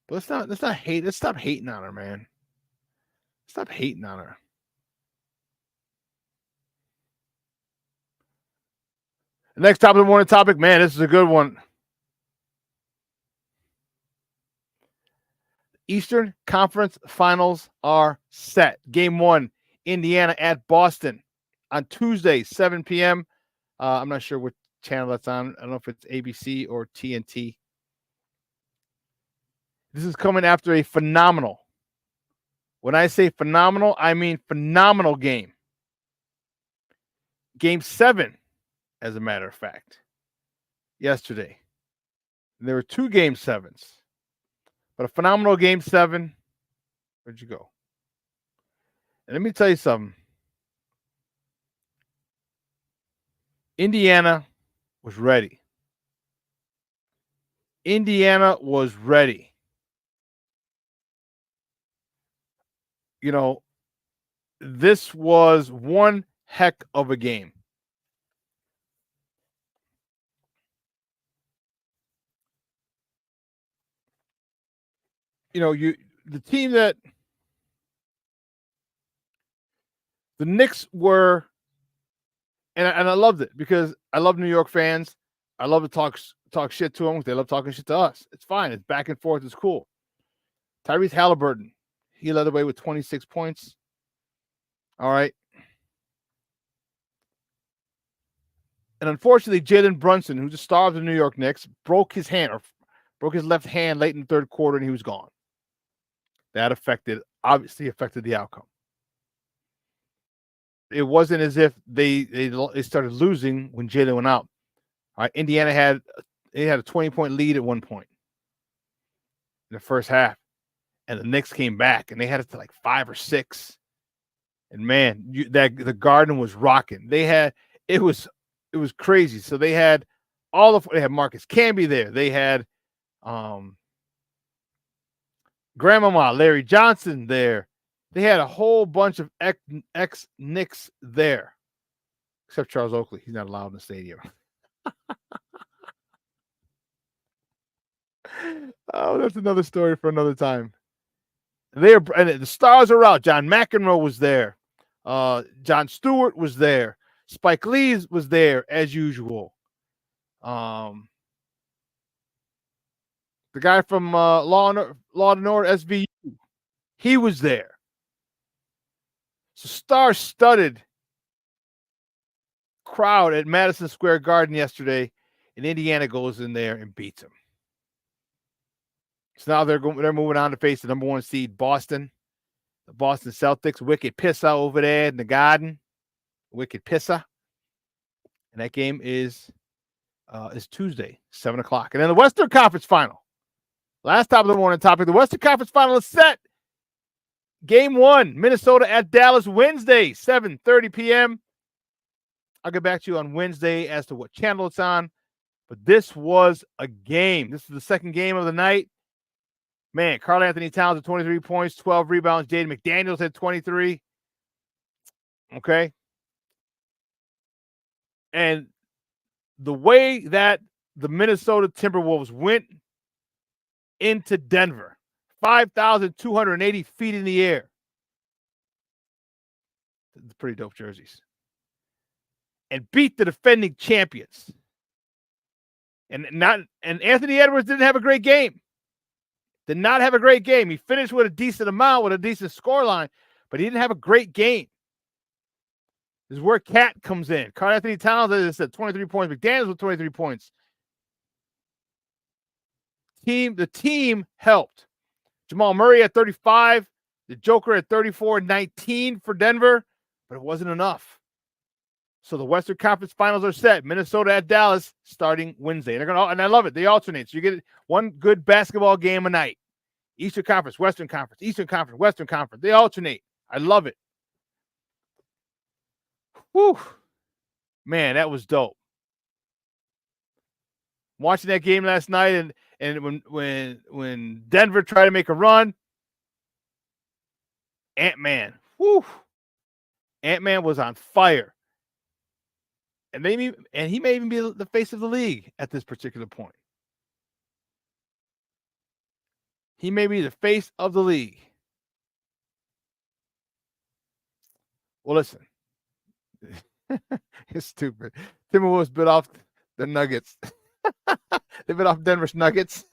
Speaker 5: But let's not hate. Let's stop hating on her, man. Stop hating on her. The next top of the morning topic, man, this is a good one. Eastern Conference Finals are set. Game 1, Indiana at Boston on Tuesday, 7 p.m. I'm not sure what channel that's on. I don't know if it's ABC or TNT. This is coming after a phenomenal. When I say phenomenal, I mean phenomenal game. Game 7, as a matter of fact, yesterday. There were 2 Game 7s. But a phenomenal Game 7. Where'd you go? And let me tell you something. Indiana was ready. Indiana was ready. This was one heck of a game. The team that the Knicks were, and I loved it because I love New York fans. I love to talk shit to them. They love talking shit to us. It's fine. It's back and forth. It's cool. Tyrese Halliburton, he led the way with 26 points. All right. And unfortunately, Jalen Brunson, who's the star of the New York Knicks, broke his left hand late in the third quarter, and he was gone. That obviously affected the outcome. it wasn't as if they started losing when Jalen went out. All right, Indiana had a 20-point lead at one point in the first half, and the Knicks came back and they had it to like 5 or 6. And man, the Garden was rocking. It was crazy. So they had they had Marcus Camby there. They had Grandmama Larry Johnson there. They had a whole bunch of ex-Knicks there, except Charles Oakley. He's not allowed in the stadium. Oh, that's another story for another time. And the stars are out. John McEnroe was there. John Stewart was there. Spike Lee was there as usual. The guy from Law and Order SVU, he was there. So star-studded crowd at Madison Square Garden yesterday, and Indiana goes in there and beats them. So now they're moving on to face the number 1 seed Boston, the Boston Celtics. Wicked Pissa over there in the Garden. Wicked Pissa. And that game is Tuesday, 7 o'clock. And then the Western Conference Final. Last top of the morning topic. The Western Conference Final is set. Game 1, Minnesota at Dallas, Wednesday, 7:30 p.m. I'll get back to you on Wednesday as to what channel it's on. But this was a game. This is the second game of the night. Man, Karl Anthony Towns had 23 points, 12 rebounds. Jaden McDaniels had 23. Okay. And the way that the Minnesota Timberwolves went into Denver, 5,280 feet in the air. It's pretty dope jerseys. And beat the defending champions. And Anthony Edwards didn't have a great game. Did not have a great game. He finished with a decent amount, with a decent scoreline, but he didn't have a great game. This is where Cat comes in. Karl Anthony Towns, as I said, 23 points. McDaniels with 23 points. The team helped. Jamal Murray at 35. The Joker at 34, 19 for Denver, but it wasn't enough. So the Western Conference Finals are set. Minnesota at Dallas starting Wednesday. And I love it. They alternate. So you get one good basketball game a night. Eastern Conference, Western Conference, Eastern Conference, Western Conference. They alternate. I love it. Whew. Man, that was dope. Watching that game last night, and when Denver tried to make a run, Ant-Man was on fire. And he may even be the face of the league at this particular point. He may be the face of the league. Well, listen. It's stupid. Timberwolves bit off the Nuggets. They bit off Denver's Nuggets.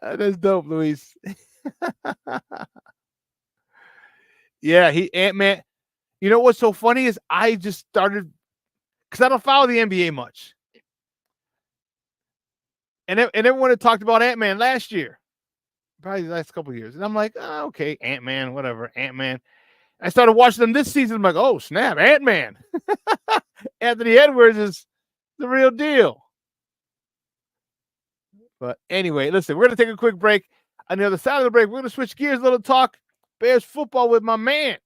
Speaker 5: That's dope, Luis. Yeah, Ant-Man. You know what's so funny is I just started, because I don't follow the NBA much. And everyone had talked about Ant-Man last year, probably the last couple of years. And I'm like, oh, okay, Ant-Man, whatever, Ant-Man. I started watching them this season. I'm like, oh, snap, Ant-Man. Anthony Edwards is the real deal. But anyway, listen, we're going to take a quick break. On the other side of the break, we're going to switch gears a little, talk Bears football with my man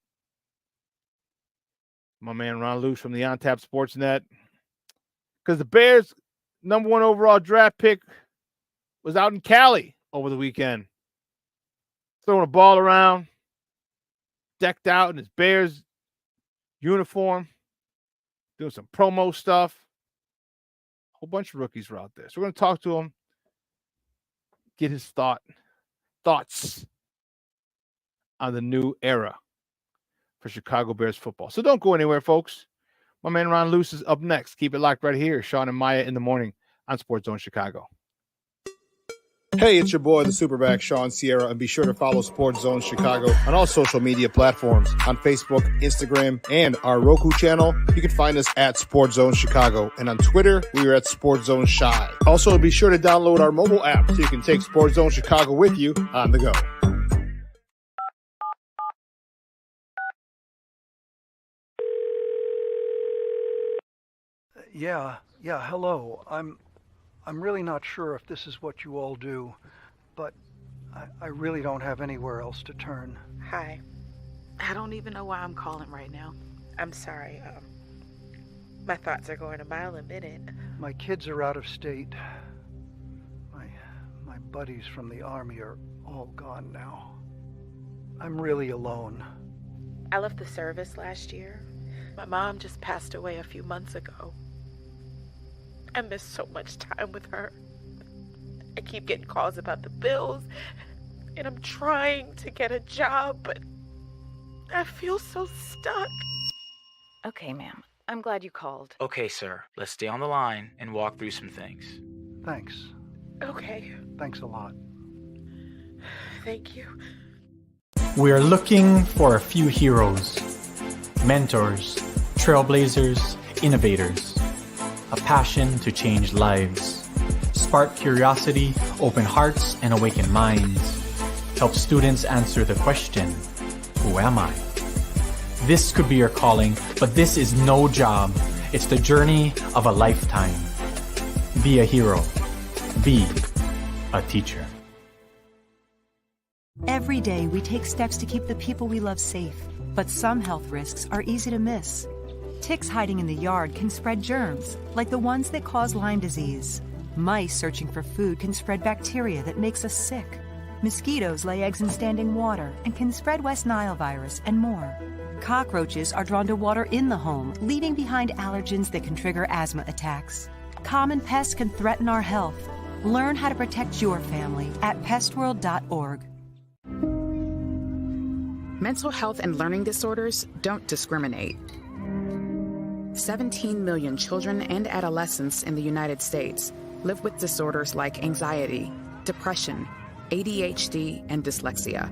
Speaker 5: Ron Luce from the On Tap Sportsnet. Because the Bears' number 1 overall draft pick was out in Cali over the weekend. Throwing a ball around, decked out in his Bears uniform, doing some promo stuff. A whole bunch of rookies were out there. So we're going to talk to him, get his thoughts on the new era for Chicago Bears football. So don't go anywhere, folks. My man Ron Luce is up next. Keep it locked right here. Shawn and Maya in the morning on Sports Zone Chicago.
Speaker 7: Hey, it's your boy, the Superback, Shawn Sierra, and be sure to follow Sports Zone Chicago on all social media platforms, on Facebook, Instagram, and our Roku channel. You can find us at Sports Zone Chicago, and on Twitter, we are at Sports Zone Shy. Also, be sure to download our mobile app so you can take Sports Zone Chicago with you on the go.
Speaker 14: Yeah, hello. I'm really not sure if this is what you all do, but I really don't have anywhere else to turn.
Speaker 15: Hi. I don't even know why I'm calling right now. I'm sorry. My thoughts are going a mile a minute.
Speaker 14: My kids are out of state. My buddies from the army are all gone now. I'm really alone.
Speaker 15: I left the service last year. My mom just passed away a few months ago. I miss so much time with her. I keep getting calls about the bills, and I'm trying to get a job, but I feel so stuck.
Speaker 16: Okay, ma'am. I'm glad you called.
Speaker 17: Okay, sir. Let's stay on the line and walk through some things.
Speaker 14: Thanks.
Speaker 15: Okay.
Speaker 14: Thanks a lot.
Speaker 15: Thank you.
Speaker 18: We are looking for a few heroes, mentors, trailblazers, innovators, a passion to change lives, spark curiosity, open hearts, and awaken minds, help students answer the question, who am I? This could be your calling, but this is no job. It's the journey of a lifetime. Be a hero. Be a teacher.
Speaker 19: Every day we take steps to keep the people we love safe, but some health risks are easy to miss. Ticks hiding in the yard can spread germs, like the ones that cause Lyme disease. Mice searching for food can spread bacteria that makes us sick. Mosquitoes lay eggs in standing water and can spread West Nile virus and more. Cockroaches are drawn to water in the home, leaving behind allergens that can trigger asthma attacks. Common pests can threaten our health. Learn how to protect your family at pestworld.org.
Speaker 20: Mental health and learning disorders don't discriminate. 17 million children and adolescents in the United States live with disorders like anxiety, depression, ADHD, and dyslexia.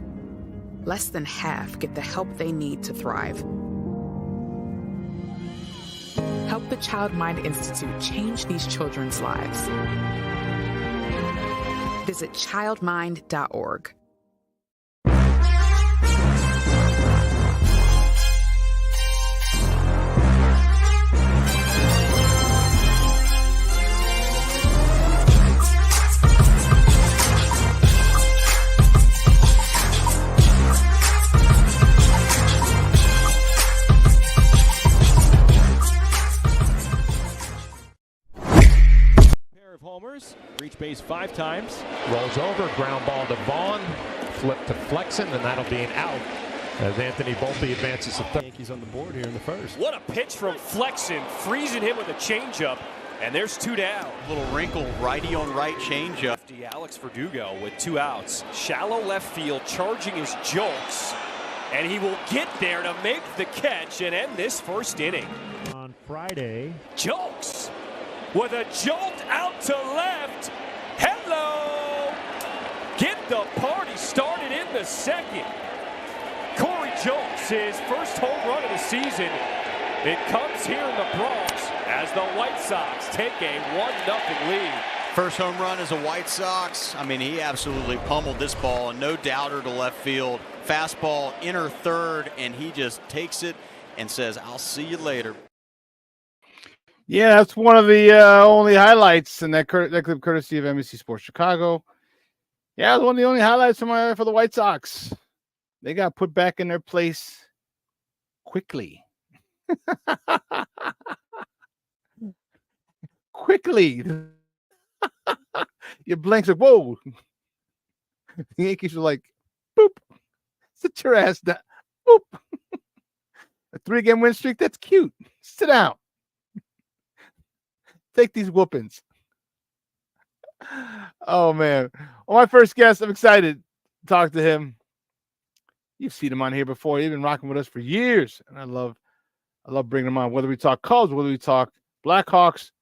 Speaker 20: Less than half get the help they need to thrive. Help the Child Mind Institute change these children's lives. Visit childmind.org.
Speaker 21: Homers, reach base 5 times.
Speaker 22: Rolls over, ground ball to Vaughn, flip to Flexen, and that'll be an out as Anthony Volpe advances to third.
Speaker 21: Yankees on the board here in the first. What a pitch from Flexen, freezing him with a changeup, and there's 2 down.
Speaker 23: Little wrinkle, righty on right changeup.
Speaker 21: Alex Verdugo with 2 outs. Shallow left field, charging his Jolks, and he will get there to make the catch and end this first inning.
Speaker 24: On Friday,
Speaker 21: Jolks with a jolt out to left. Hello! Get the party started in the second. Corey Jolks, his first home run of the season. It comes here in the Bronx as the White Sox take a 1-0 lead.
Speaker 23: First home run as a White Sox. I mean, he absolutely pummeled this ball, and no doubter to left field. Fastball, inner third, and he just takes it and says, I'll see you later.
Speaker 5: Yeah, that's one of the only highlights in that clip, courtesy of NBC Sports Chicago. Yeah, it was one of the only highlights for the White Sox. They got put back in their place quickly. Quickly. You blink, like, whoa. The Yankees were like, boop. Sit your ass down. Boop. A 3-game win streak, that's cute. Sit down. Take these whoopings. Oh, man. Well, my first guest, I'm excited to talk to him. You've seen him on here before. He's been rocking with us for years. And I love bringing him on. Whether we talk Cubs, whether we talk Blackhawks,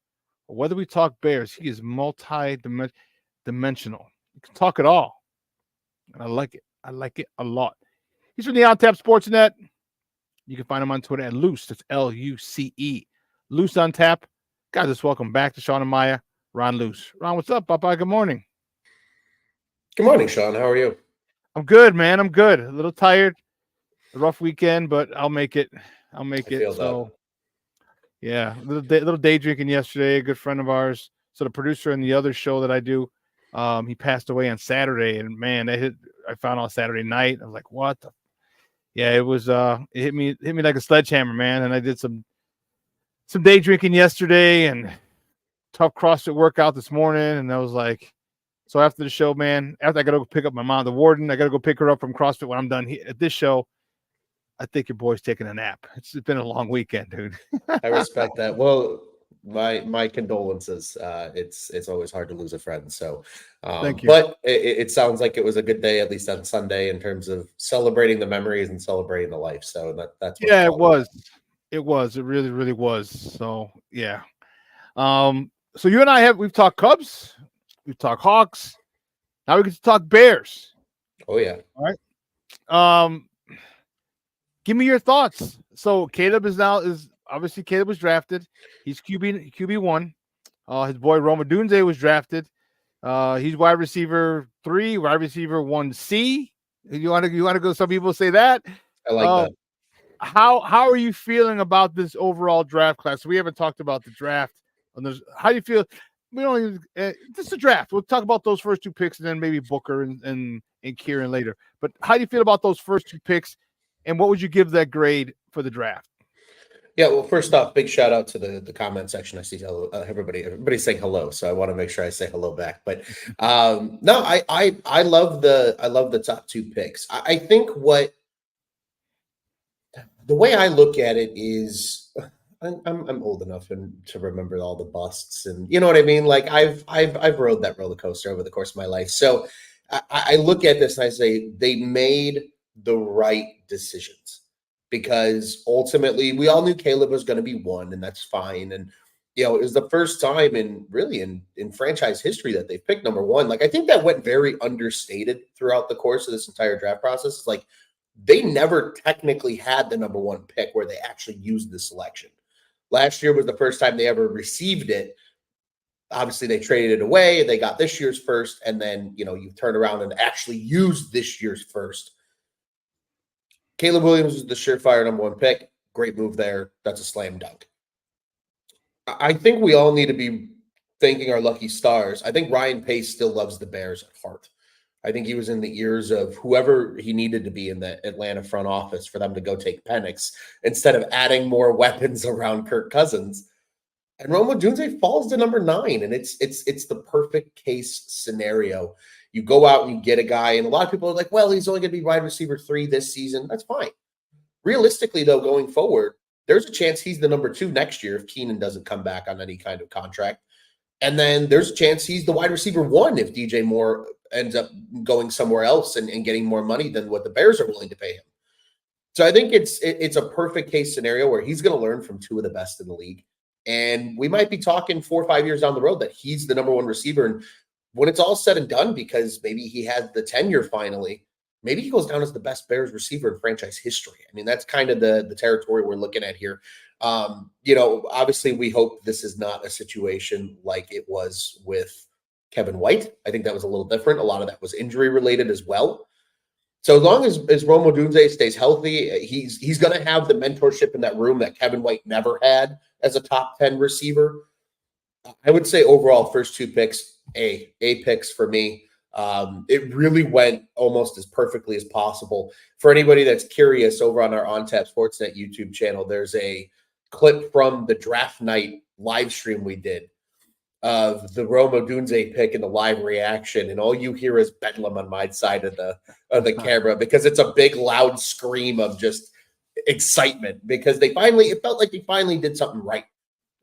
Speaker 5: or whether we talk Bears, he is multi-dimensional. He can talk it all. And I like it. I like it a lot. He's from the On Tap Sports Net. You can find him on Twitter at Luce. That's Luce. Luce on Tap. Guys, let's welcome back to Shawn and Maya, Ron Luce. Ron, what's up, Papa? Good morning.
Speaker 25: Good morning, Shawn. How are you?
Speaker 5: I'm good, man. I'm good. A little tired. A rough weekend, but I'll make it. So, Yeah, little day drinking yesterday. A good friend of ours, so the producer in the other show that I do, he passed away on Saturday, and man, I found out Saturday night. I was like, what? Yeah, it was. It hit me like a sledgehammer, man. And I did some day drinking yesterday, and tough CrossFit workout this morning, and I was like, so after the show, man, after I got to go pick up my mom, the warden, I got to go pick her up from CrossFit when I'm done at this show. I think your boy's taking a nap. It's been a long weekend, dude.
Speaker 25: I respect that. Well, my condolences. It's always hard to lose a friend. So,
Speaker 5: Thank you.
Speaker 25: But it sounds like it was a good day, at least on Sunday, in terms of celebrating the memories and celebrating the life. So that's what
Speaker 5: Yeah, it was. It was. It really, really was. So yeah. So you and I we've talked Cubs, we've talked Hawks. Now we get to talk Bears.
Speaker 25: Oh yeah.
Speaker 5: All right. Give me your thoughts. So Caleb is obviously Caleb was drafted. He's QB1. His boy Roma Dunze was drafted. He's wide receiver 3, wide receiver 1C. You want to go? Some people say that.
Speaker 25: I like that.
Speaker 5: How are you feeling about this overall draft class? We haven't talked about the draft. How do you feel? We don't even. This is a draft. We'll talk about those first 2 picks and then maybe Booker and Kieran later. But how do you feel about those first 2 picks? And what would you give that grade for the draft?
Speaker 25: Yeah, well, first off, big shout out to the comment section. I see hello, everybody's saying hello, so I want to make sure I say hello back. But no, I love the top 2 picks. I think the way I look at it is I'm old enough to remember all the busts, and you know what I mean. Like I've rode that roller coaster over the course of my life, so I look at this and I say they made the right decisions, because ultimately we all knew Caleb was going to be 1, and that's fine. And it was the first time in franchise history that they've picked number 1. Like I think that went very understated throughout the course of this entire draft process. It's like they never technically had the number 1 pick where they actually used the selection. Last year was the first time they ever received it. Obviously, they traded it away. They got this year's first, and then you turn around and actually use this year's first. Caleb Williams was the surefire number 1 pick. Great move there. That's a slam dunk. I think we all need to be thanking our lucky stars. I think Ryan Pace still loves the Bears at heart. I think he was in the ears of whoever he needed to be in the Atlanta front office for them to go take Penix instead of adding more weapons around Kirk Cousins. And Roma Dunze falls to number 9, and it's the perfect case scenario. You go out and you get a guy, and a lot of people are like, well, he's only going to be wide receiver 3 this season. That's fine. Realistically, though, going forward, there's a chance he's the number 2 next year if Keenan doesn't come back on any kind of contract. And then there's a chance he's the wide receiver 1 if DJ Moore ends up going somewhere else and getting more money than what the Bears are willing to pay him. So I think it's a perfect case scenario where he's going to learn from 2 of the best in the league. And we might be talking 4 or 5 years down the road that he's the number 1 receiver. And when it's all said and done, because maybe he has the tenure finally, maybe he goes down as the best Bears receiver in franchise history. I mean, that's kind of the territory we're looking at here. Obviously we hope this is not a situation like it was with Kevin White. I think that was a little different. A lot of that was injury related as well. So as long as Roma Dunze stays healthy, he's going to have the mentorship in that room that Kevin White never had as a top 10 receiver. I would say overall first 2 picks, A picks for me. It really went almost as perfectly as possible. For anybody that's curious, over on our OnTap Sportsnet YouTube channel, there's a clip from the draft night live stream we did of the Roma Dunze pick and the live reaction, and all you hear is bedlam on my side of the camera, because it's a big loud scream of just excitement, because it felt like they finally did something right.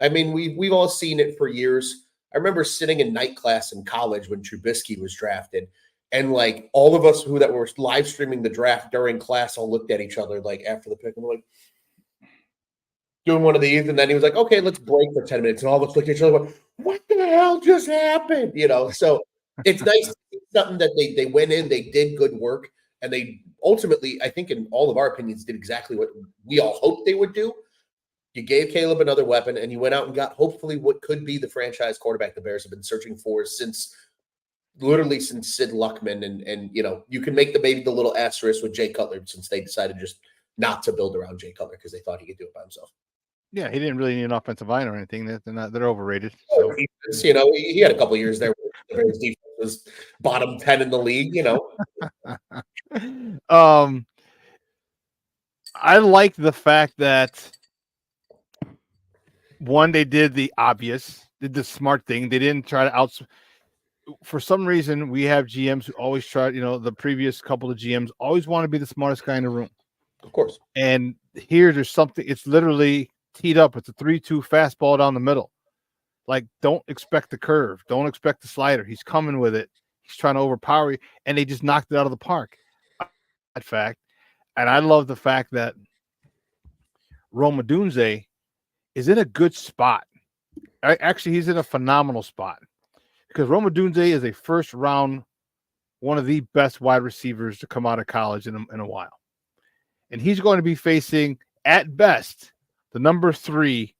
Speaker 25: I mean, we've all seen it for years. I remember sitting in night class in college when Trubisky was drafted, and like all of us that were live streaming the draft during class all looked at each other like after the pick and we're like doing one of these, and then he was like, okay, let's break for 10 minutes. And all of us looked at each other like, what the hell just happened? So it's nice to see something that they went in, they did good work, and they ultimately, I think in all of our opinions, did exactly what we all hoped they would do. You gave Caleb another weapon, and you went out and got hopefully what could be the franchise quarterback the Bears have been searching for since Sid Luckman. And you can make maybe the little asterisk with Jay Cutler, since they decided just not to build around Jay Cutler because they thought he could do it by himself.
Speaker 5: Yeah, he didn't really need an offensive line or anything. They're overrated. So
Speaker 25: You know, he had a couple years there where the Bears defense was bottom 10 in the league, you know.
Speaker 5: I like the fact that one, they did the obvious, did the smart thing. They didn't try to for some reason, we have GMs who always try, the previous couple of GMs always want to be the smartest guy in the room.
Speaker 25: Of course.
Speaker 5: And here there's something, it's literally teed up. It's a 3-2 fastball down the middle. Like, don't expect the curve. Don't expect the slider. He's coming with it. He's trying to overpower you. And they just knocked it out of the park. That fact. And I love the fact that Rome Odunze is in a good spot. Actually, he's in a phenomenal spot because Rome Odunze is a first round, one of the best wide receivers to come out of college in a while. And he's going to be facing, at best, the number 3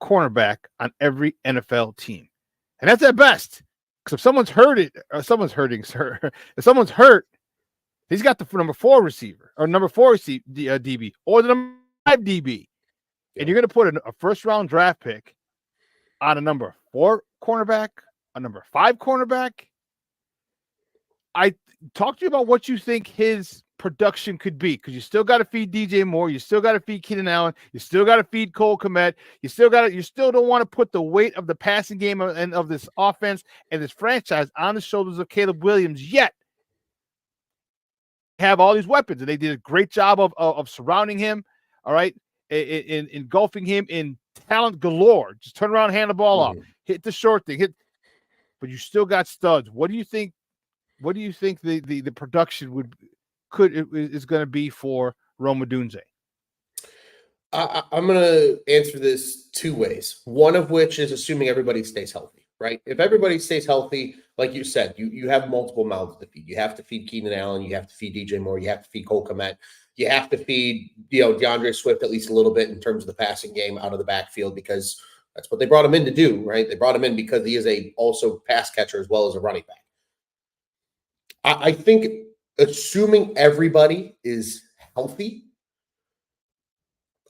Speaker 5: cornerback on every NFL team. And that's at best. Because if someone's hurt, if someone's hurt, he's got the number 4 receiver or number 4 DB or the number 5 DB. And you're going to put a first-round draft pick on a number 4 cornerback, a number 5 cornerback. I talk to you about what you think his production could be, because you still got to feed DJ Moore, you still got to feed Keenan Allen, you still got to feed Cole Kmet, you still don't want to put the weight of the passing game and of this offense and this franchise on the shoulders of Caleb Williams yet. Have all these weapons, and they did a great job of surrounding him. All right. In engulfing him in talent galore. Just turn around, hand the ball off, hit the short thing, but you still got studs. What do you think? What do you think the production is going to be for Rome Odunze?
Speaker 25: I'm going to answer this 2 ways. One of which is assuming everybody stays healthy, right? If everybody stays healthy, like you said, you have multiple mouths to feed. You have to feed Keenan Allen, you have to feed DJ Moore, you have to feed Cole Kmet. You have to feed, DeAndre Swift at least a little bit in terms of the passing game out of the backfield, because that's what they brought him in to do, right? They brought him in because he is also pass catcher as well as a running back. I think assuming everybody is healthy,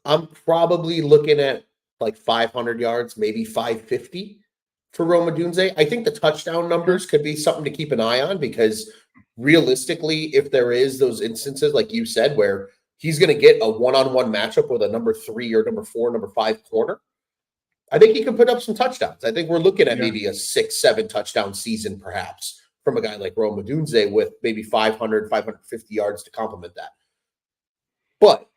Speaker 25: I'm probably looking at like 500 yards, maybe 550 for Rome Odunze. I think the touchdown numbers could be something to keep an eye on, because realistically, if there is those instances, like you said, where he's going to get a one-on-one matchup with a number 3 or number 4, number 5 corner, I think he can put up some touchdowns. I think we're looking at maybe a 6-7 touchdown season, perhaps, from a guy like Rome Odunze with maybe 500, 550 yards to complement that. But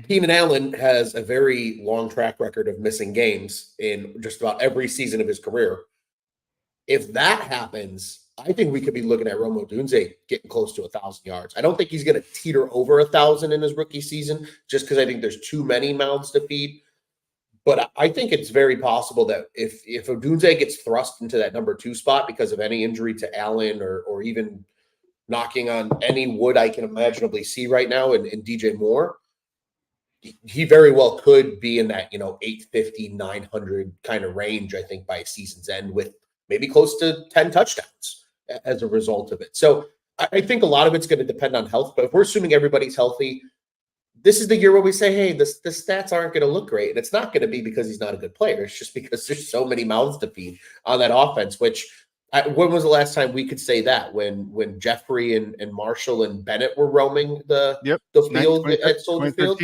Speaker 25: Keenan Allen has a very long track record of missing games in just about every season of his career. If that happens, I think we could be looking at Rome Odunze getting close to 1,000 yards. I don't think he's going to teeter over 1,000 in his rookie season, just because I think there's too many mouths to feed. But I think it's very possible that if Odunze gets thrust into that number 2 spot because of any injury to Allen or even knocking on any wood I can imaginably see right now in DJ Moore, he very well could be in that 850, 900 kind of range, I think, by season's end, with maybe close to 10 touchdowns as a result of it. So I think a lot of it's going to depend on health. But if we're assuming everybody's healthy, this is the year where we say, hey, the stats aren't going to look great. And it's not going to be because he's not a good player. It's just because there's so many mouths to feed on that offense, which when was the last time we could say that? When Jeffrey and Marshall and Bennett were roaming the field at Soldier Field?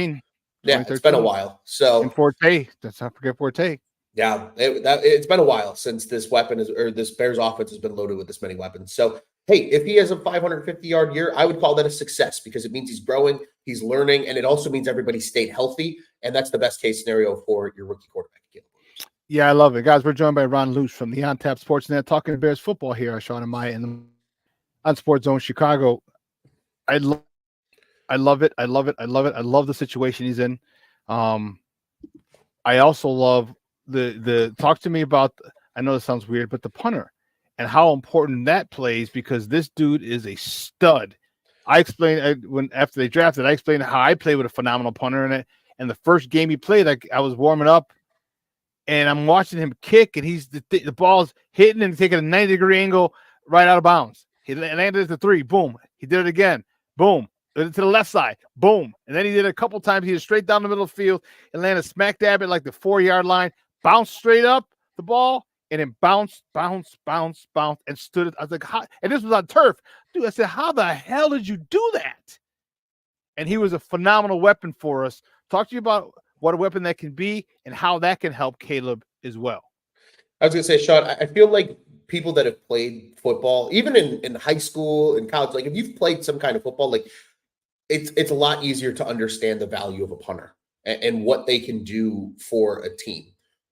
Speaker 25: Yeah, it's been a while. So
Speaker 5: and Forte, let's not forget Forte.
Speaker 25: Yeah, it's been a while since this Bears offense has been loaded with this many weapons. So, hey, if he has a 550-yard year, I would call that a success, because it means he's growing, he's learning, and it also means everybody stayed healthy, and that's the best case scenario for your rookie quarterback.
Speaker 5: Yeah, I love it. Guys, we're joined by Ron Luce from the On Tap Sportsnet, talking Bears football here, Shawn and Maya, on Sports Zone Chicago. I love it. I love the situation he's in. I also love the talk to me about, I know this sounds weird, but the punter and how important that plays, because this dude is a stud. I explained after they drafted, I explained how I play with a phenomenal punter in it. And the first game he played, I was warming up and I'm watching him kick, and he's the ball's hitting and taking a 90-degree angle right out of bounds. He landed at the 3, boom. He did it again, boom. to the left side, boom. And then he did it a couple times. He did straight down the middle of the field and landed smack dab at like the 4-yard line, bounced straight up the ball, and then bounced, and stood it. I was like, how? And this was on turf. Dude, I said, how the hell did you do that? And he was a phenomenal weapon for us. Talk to you about what a weapon that can be and how that can help Caleb as well.
Speaker 25: I was going to say, Shawn, I feel like people that have played football, even in high school and college, like if you've played some kind of football, like it's a lot easier to understand the value of a punter and what they can do for a team.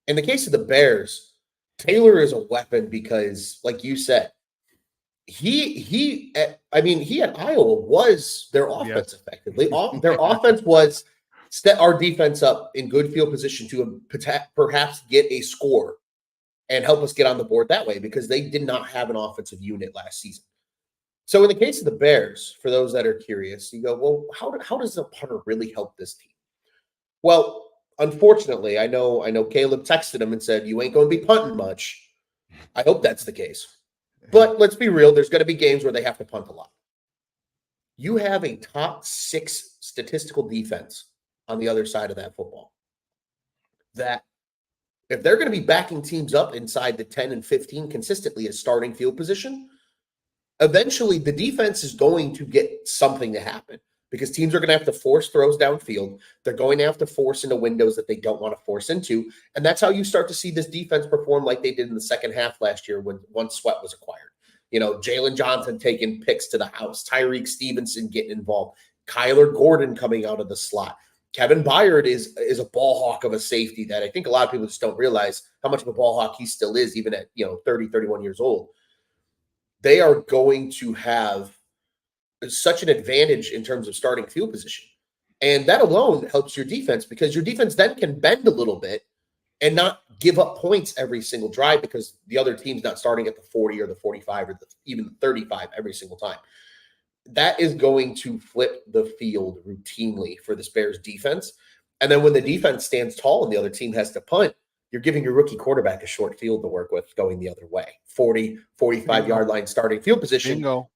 Speaker 25: In the case of the Bears, Taylor is a weapon because, like you said, he at Iowa was their offense effectively. Their offense was set our defense up in good field position to perhaps get a score and help us get on the board that way because they did not have an offensive unit last season. So in the case of the Bears, for those that are curious, you go, well, how does a punter really help this team? Well, unfortunately, I know Caleb texted him and said, you ain't going to be punting much. I hope that's the case. But let's be real, there's going to be games where they have to punt a lot. You have a top 6 statistical defense on the other side of that football. That if they're going to be backing teams up inside the 10 and 15 consistently as starting field position, eventually the defense is going to get something to happen because teams are going to have to force throws downfield. They're going to have to force into windows that they don't want to force into. And that's how you start to see this defense perform like they did in the second half last year once Sweat was acquired. Jalen Johnson taking picks to the house, Tyreek Stevenson getting involved, Kyler Gordon coming out of the slot. Kevin Byard is a ball hawk of a safety that I think a lot of people just don't realize how much of a ball hawk he still is, even at 30, 31 years old. They are going to have such an advantage in terms of starting field position. And that alone helps your defense because your defense then can bend a little bit and not give up points every single drive because the other team's not starting at the 40 or the 45 or even the 35 every single time. That is going to flip the field routinely for this Bears defense. And then when the defense stands tall and the other team has to punt, you're giving your rookie quarterback a short field to work with going the other way. 40, 45-yard line starting field position.
Speaker 5: Bingo.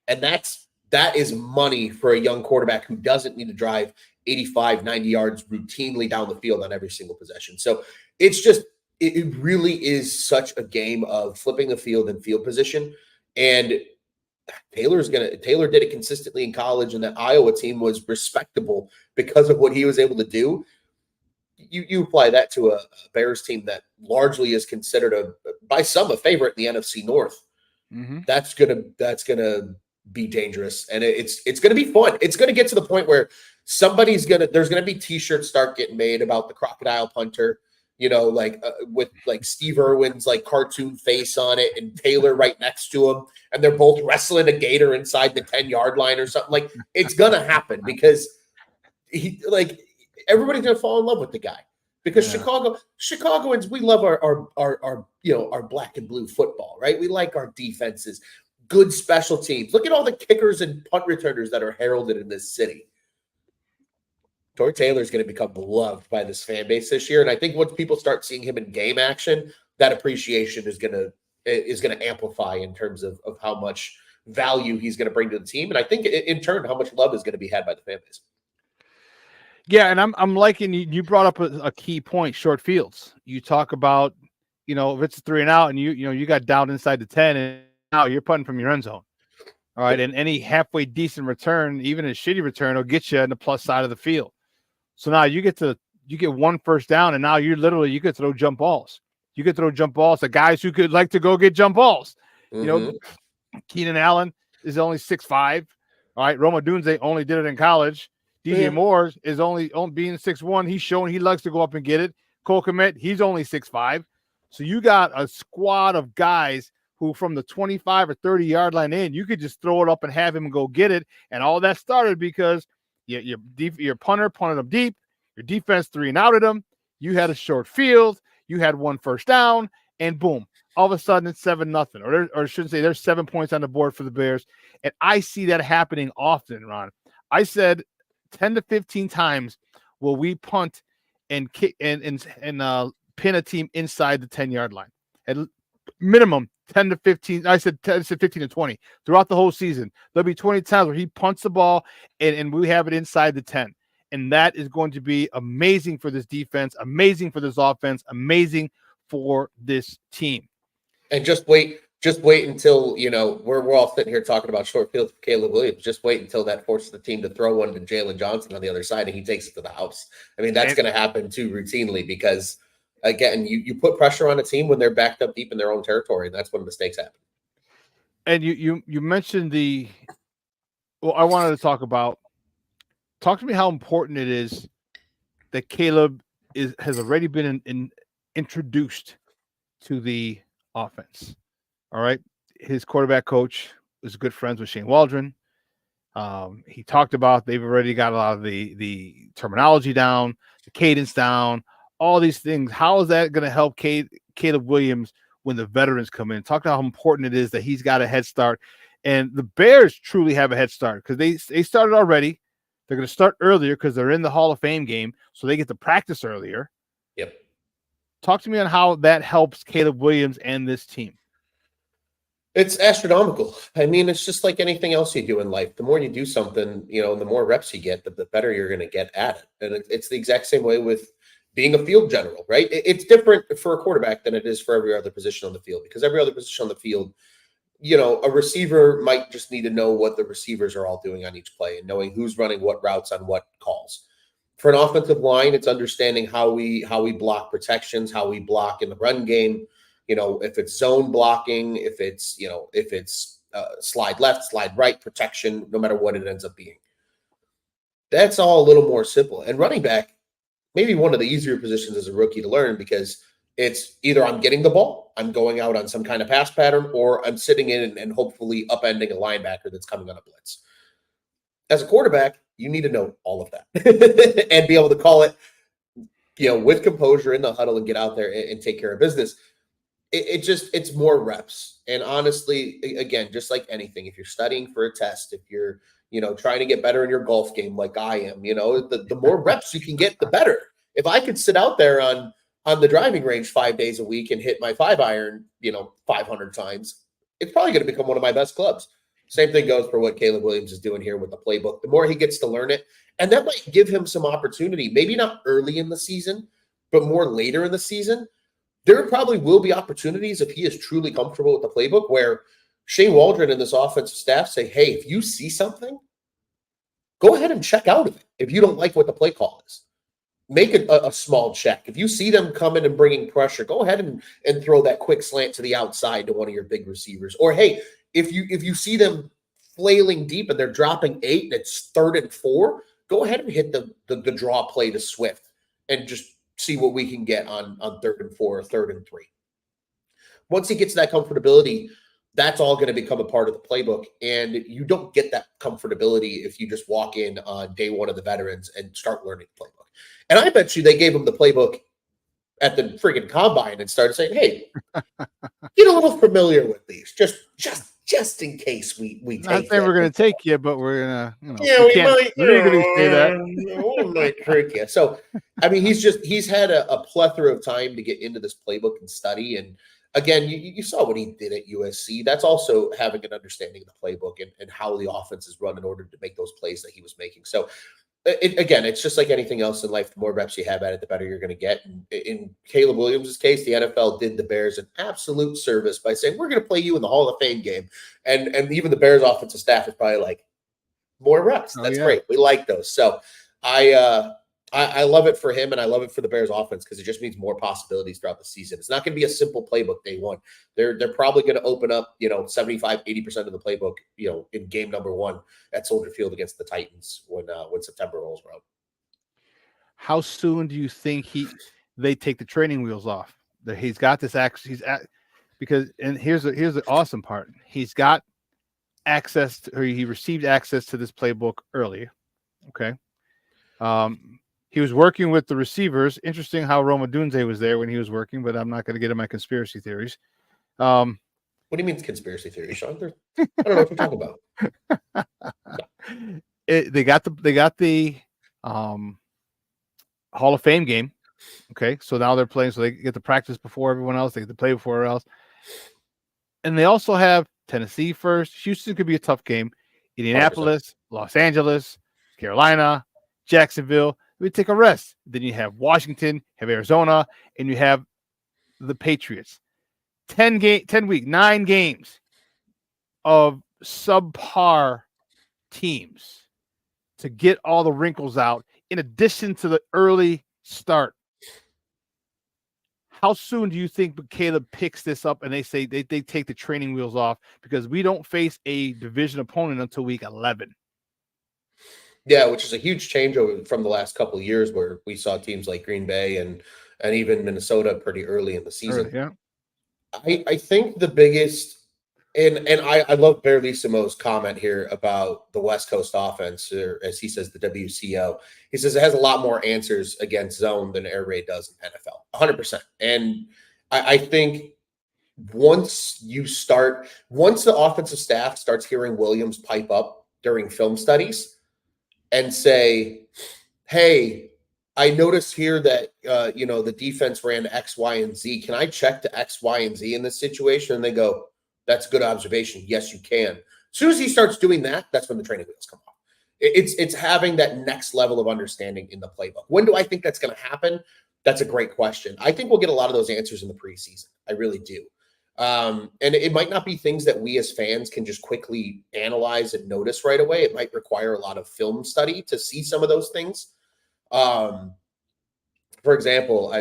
Speaker 5: And
Speaker 25: that is money for a young quarterback who doesn't need to drive 85, 90 yards routinely down the field on every single possession. So it really is such a game of flipping the field and field position. And Taylor did it consistently in college, and that Iowa team was respectable because of what he was able to do. You apply that to a Bears team that largely is considered by some a favorite in the NFC North.
Speaker 5: Mm-hmm.
Speaker 25: That's gonna be dangerous, and it's gonna be fun. It's gonna get to the point where there's gonna be T-shirts start getting made about the crocodile punter. With Steve Irwin's cartoon face on it and Taylor right next to him, and they're both wrestling a gator inside the 10-yard line or something. It's gonna happen because everybody's gonna fall in love with the guy because Chicagoans, we love our black and blue football, right? We like our defenses, good special teams. Look at all the kickers and punt returners that are heralded in this city. Tory Taylor is going to become beloved by this fan base this year, and I think once people start seeing him in game action, that appreciation is going to amplify in terms of how much value he's going to bring to the team, and I think in turn how much love is going to be had by the fan base.
Speaker 5: Yeah, and I'm liking you brought up a key point: short fields. You talk about if it's a 3 and out, and you got down inside the 10, and now you're punting from your end zone. All right, and any halfway decent return, even a shitty return, will get you in the plus side of the field. So now you get one first down, and now you could throw jump balls. You could throw jump balls to guys who could like to go get jump balls.
Speaker 25: Mm-hmm.
Speaker 5: Keenan Allen is only 6'5". All right, Roma Dunze only did it in college. DJ Moore is only being 6'1". He's shown he likes to go up and get it. Cole Kmet, he's only 6'5". So you got a squad of guys who from the 25 or 30-yard line in, you could just throw it up and have him go get it. And all that started because your punter punted him deep. Your defense 3 and outed him. You had a short field. You had one first down, and boom. All of a sudden, it's 7-0. Or I shouldn't say there's 7 points on the board for the Bears. And I see that happening often, Ron. I said 10 to 15 times will we punt and kick and pin a team inside the 10-yard line. minimum 10 to 15. I said 15 to 20 throughout the whole season. There'll be 20 times where he punts the ball and we have it inside the 10. And that is going to be amazing for this defense, amazing for this offense, amazing for this team.
Speaker 25: And just wait until, we're all sitting here talking about short fields for Caleb Williams. Just wait until that forces the team to throw one to Jalen Johnson on the other side and he takes it to the house. I mean, that's going to happen too routinely because, again, you put pressure on a team when they're backed up deep in their own territory, and that's when mistakes happen.
Speaker 5: And you mentioned I wanted to talk to me how important it is that Caleb has already been introduced to the offense. All right. His quarterback coach was good friends with Shane Waldron. He talked about they've already got a lot of the terminology down, the cadence down, all these things. How is that going to help Caleb Williams when the veterans come in? Talk about how important it is that he's got a head start. And the Bears truly have a head start because they started already. They're going to start earlier because they're in the Hall of Fame game, so they get to practice earlier.
Speaker 25: Yep.
Speaker 5: Talk to me on how that helps Caleb Williams and this team.
Speaker 25: It's astronomical. I mean, it's just like anything else you do in life. The more you do something, the more reps you get, the better you're going to get at it. And it's the exact same way with being a field general, right? It's different for a quarterback than it is for every other position on the field because every other position on the field, a receiver might just need to know what the receivers are all doing on each play and knowing who's running what routes on what calls. For an offensive line, it's understanding how we block protections, how we block in the run game. If it's zone blocking, if it's slide left, slide right protection, no matter what it ends up being. That's all a little more simple. And running back, maybe one of the easier positions as a rookie to learn because it's either I'm getting the ball, I'm going out on some kind of pass pattern, or I'm sitting in and hopefully upending a linebacker that's coming on a blitz. As a quarterback, you need to know all of that and be able to call it, with composure in the huddle and get out there and take care of business. It's more reps. And honestly, again, just like anything, if you're studying for a test, if you're, trying to get better in your golf game like I am, the more reps you can get, the better. If I could sit out there on the driving range 5 days a week and hit my 5-iron, 500 times, it's probably going to become one of my best clubs. Same thing goes for what Caleb Williams is doing here with the playbook. The more he gets to learn it, and that might give him some opportunity, maybe not early in the season, but more later in the season. There probably will be opportunities if he is truly comfortable with the playbook where Shane Waldron and this offensive staff say, hey, if you see something, go ahead and check out of it. If you don't like what the play call is, make a small check. If you see them coming and bringing pressure, go ahead and throw that quick slant to the outside to one of your big receivers. Or, hey, if you see them flailing deep and they're dropping 8 and it's 3rd and 4, go ahead and hit the draw play to Swift and just see what we can get on 3rd and 4 or 3rd and 3. Once he gets that comfortability, that's all going to become a part of the playbook. And you don't get that comfortability if you just walk in on day one of the veterans and start learning the playbook. And I bet you they gave him the playbook at the friggin' combine and started saying, hey, get a little familiar with these, just in case we take
Speaker 5: Not saying we're going to take you, but we're going to,
Speaker 25: we might
Speaker 5: legally say that.
Speaker 25: We might trick you. So, I mean, he's had a plethora of time to get into this playbook and study. And again, you saw what he did at USC. That's also having an understanding of the playbook and how the offense is run in order to make those plays that he was making. So, again, it's just like anything else in life. The more reps you have at it, the better you're going to get. And in Caleb Williams' case, the NFL did the Bears an absolute service by saying, we're going to play you in the Hall of Fame game. And even the Bears offensive staff is probably like, more reps. That's great. We like those. So I love it for him, and I love it for the Bears offense because it just means more possibilities throughout the season. It's not going to be a simple playbook day one. They're probably going to open up, 75, 80% of the playbook, in game number 1 at Soldier Field against the Titans when September rolls around.
Speaker 5: How soon do you think they take the training wheels off? That he's got this because here's the awesome part. He's got access to, or he received access to this playbook early. Okay. He was working with the receivers. Interesting how Roma Dunze was there when he was working, but I'm not going to get into my conspiracy theories.
Speaker 25: What do you mean conspiracy theories, Shawn? I don't know what you're talking about.
Speaker 5: They got the Hall of Fame game. Okay, so now they're playing, so they get to practice before everyone else. They get to play before everyone else, And they also have Tennessee first. Houston could be a tough game. Indianapolis, 100%. Los Angeles, Carolina, Jacksonville. We take a rest. Then you have Washington, have Arizona, and you have the Patriots. 9 games of subpar teams to get all the wrinkles out, in addition to the early start. How soon do you think Caleb picks this up and they say they take the training wheels off, because we don't face a division opponent until week 11?
Speaker 25: Yeah, which is a huge changeover from the last couple of years where we saw teams like Green Bay and even Minnesota pretty early in the season.
Speaker 5: Yeah.
Speaker 25: I think the biggest, and I love Barlissimo's comment here about the West Coast offense, or as he says, the WCO. He says it has a lot more answers against zone than air raid does in NFL, 100%. And I think once the offensive staff starts hearing Williams pipe up during film studies and say, hey, I noticed here that, the defense ran X, Y, and Z. Can I check the X, Y, and Z in this situation? And they go, that's a good observation. Yes, you can. As soon as he starts doing that, that's when the training wheels come off. It's having that next level of understanding in the playbook. When do I think that's going to happen? That's a great question. I think we'll get a lot of those answers in the preseason. I really do. And it might not be things that we as fans can just quickly analyze and notice right away. It might require a lot of film study to see some of those things. For example,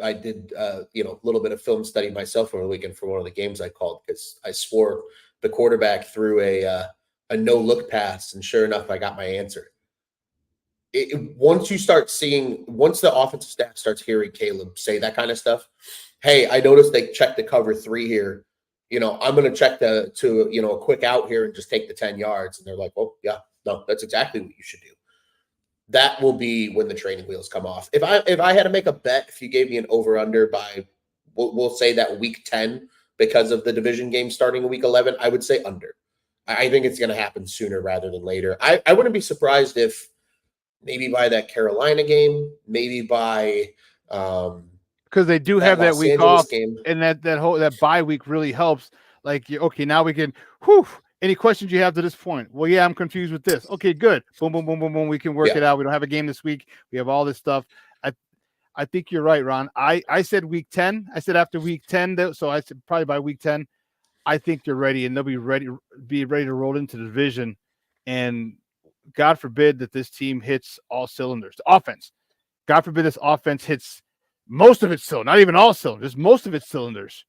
Speaker 25: I did a little bit of film study myself over the weekend for one of the games I called, because I swore the quarterback threw a no look pass, and sure enough, I got my answer. Once the offensive staff starts hearing Caleb say that kind of stuff, hey, I noticed they checked the cover 3 here. I'm going to check a quick out here and just take the 10 yards. And they're like, oh yeah, no, that's exactly what you should do. That will be when the training wheels come off. If I had to make a bet, if you gave me an over under by, we'll say that week 10, because of the division game starting in week 11, I would say under. I think it's going to happen sooner rather than later. I wouldn't be surprised if maybe by that Carolina game, maybe by
Speaker 5: because they do have that week off game, and that bye week really helps. Like, okay, now we can. Any questions you have to this point? Well, yeah, I'm confused with this. Okay, good. Boom, boom, boom, boom, boom. We can work it out. We don't have a game this week. We have all this stuff. I think you're right, Ron. I said week 10. I said after week 10, so I said probably by week 10. I think they're ready, and they'll be ready to roll into the division. And God forbid that this team hits all cylinders. The offense. God forbid this offense hits most of its cylinders, not even all cylinders, most of its cylinders.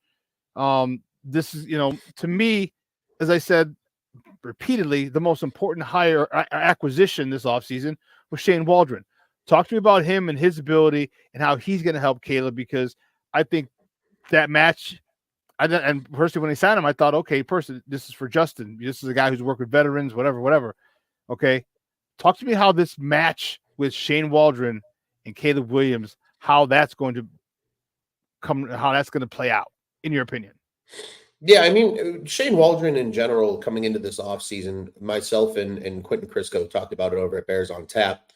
Speaker 5: This is, to me, as I said repeatedly, the most important acquisition this offseason was Shane Waldron. Talk to me about him and his ability and how he's going to help Caleb, because I think that match, and personally, when they signed him, I thought, okay, this is for Justin. This is a guy who's worked with veterans, whatever. Okay. Talk to me how this match with Shane Waldron and Caleb Williams, how that's going to play out, in your opinion.
Speaker 25: Yeah, I mean, Shane Waldron in general, coming into this offseason, myself and Quentin Crisco talked about it over at Bears on Tap.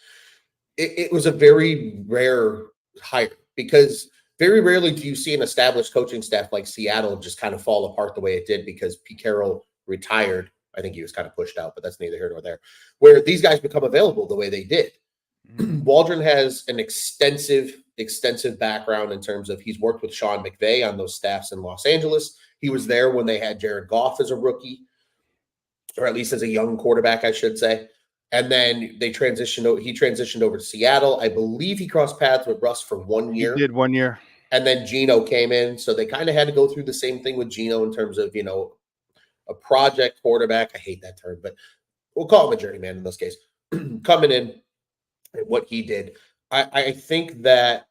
Speaker 25: It was a very rare hire, because very rarely do you see an established coaching staff like Seattle just kind of fall apart the way it did, because Pete Carroll retired. I think he was kind of pushed out, but that's neither here nor there, where these guys become available the way they did. Waldron has an extensive background in terms of he's worked with Sean McVay on those staffs in Los Angeles. He was there when they had Jared Goff as a rookie, or at least as a young quarterback, I should say. And then he transitioned over to Seattle. I believe he crossed paths with Russ for 1 year.
Speaker 5: He did 1 year.
Speaker 25: And then Geno came in. So they kind of had to go through the same thing with Geno in terms of, a project quarterback. I hate that term, but we'll call him a journeyman in this case. Coming in, what he did. I think that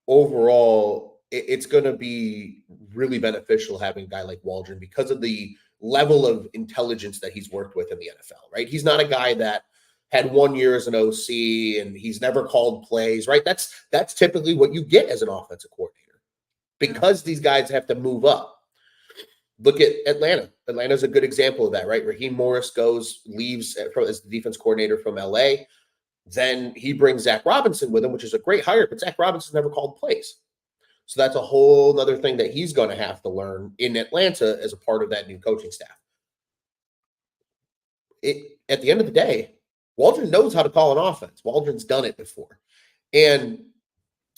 Speaker 25: overall, it's going to be really beneficial having a guy like Waldron, because of the level of intelligence that he's worked with in the NFL, right? He's not a guy that had 1 year as an OC and he's never called plays, right? That's typically what you get as an offensive coordinator, because these guys have to move up. Look at Atlanta. Atlanta's a good example of that, right? Raheem Morris leaves as the defense coordinator from LA. Then he brings Zach Robinson with him, which is a great hire, but Zach Robinson never called plays. So that's a whole other thing that he's going to have to learn in Atlanta as a part of that new coaching staff. At the end of the day, Waldron knows how to call an offense. Waldron's done it before. And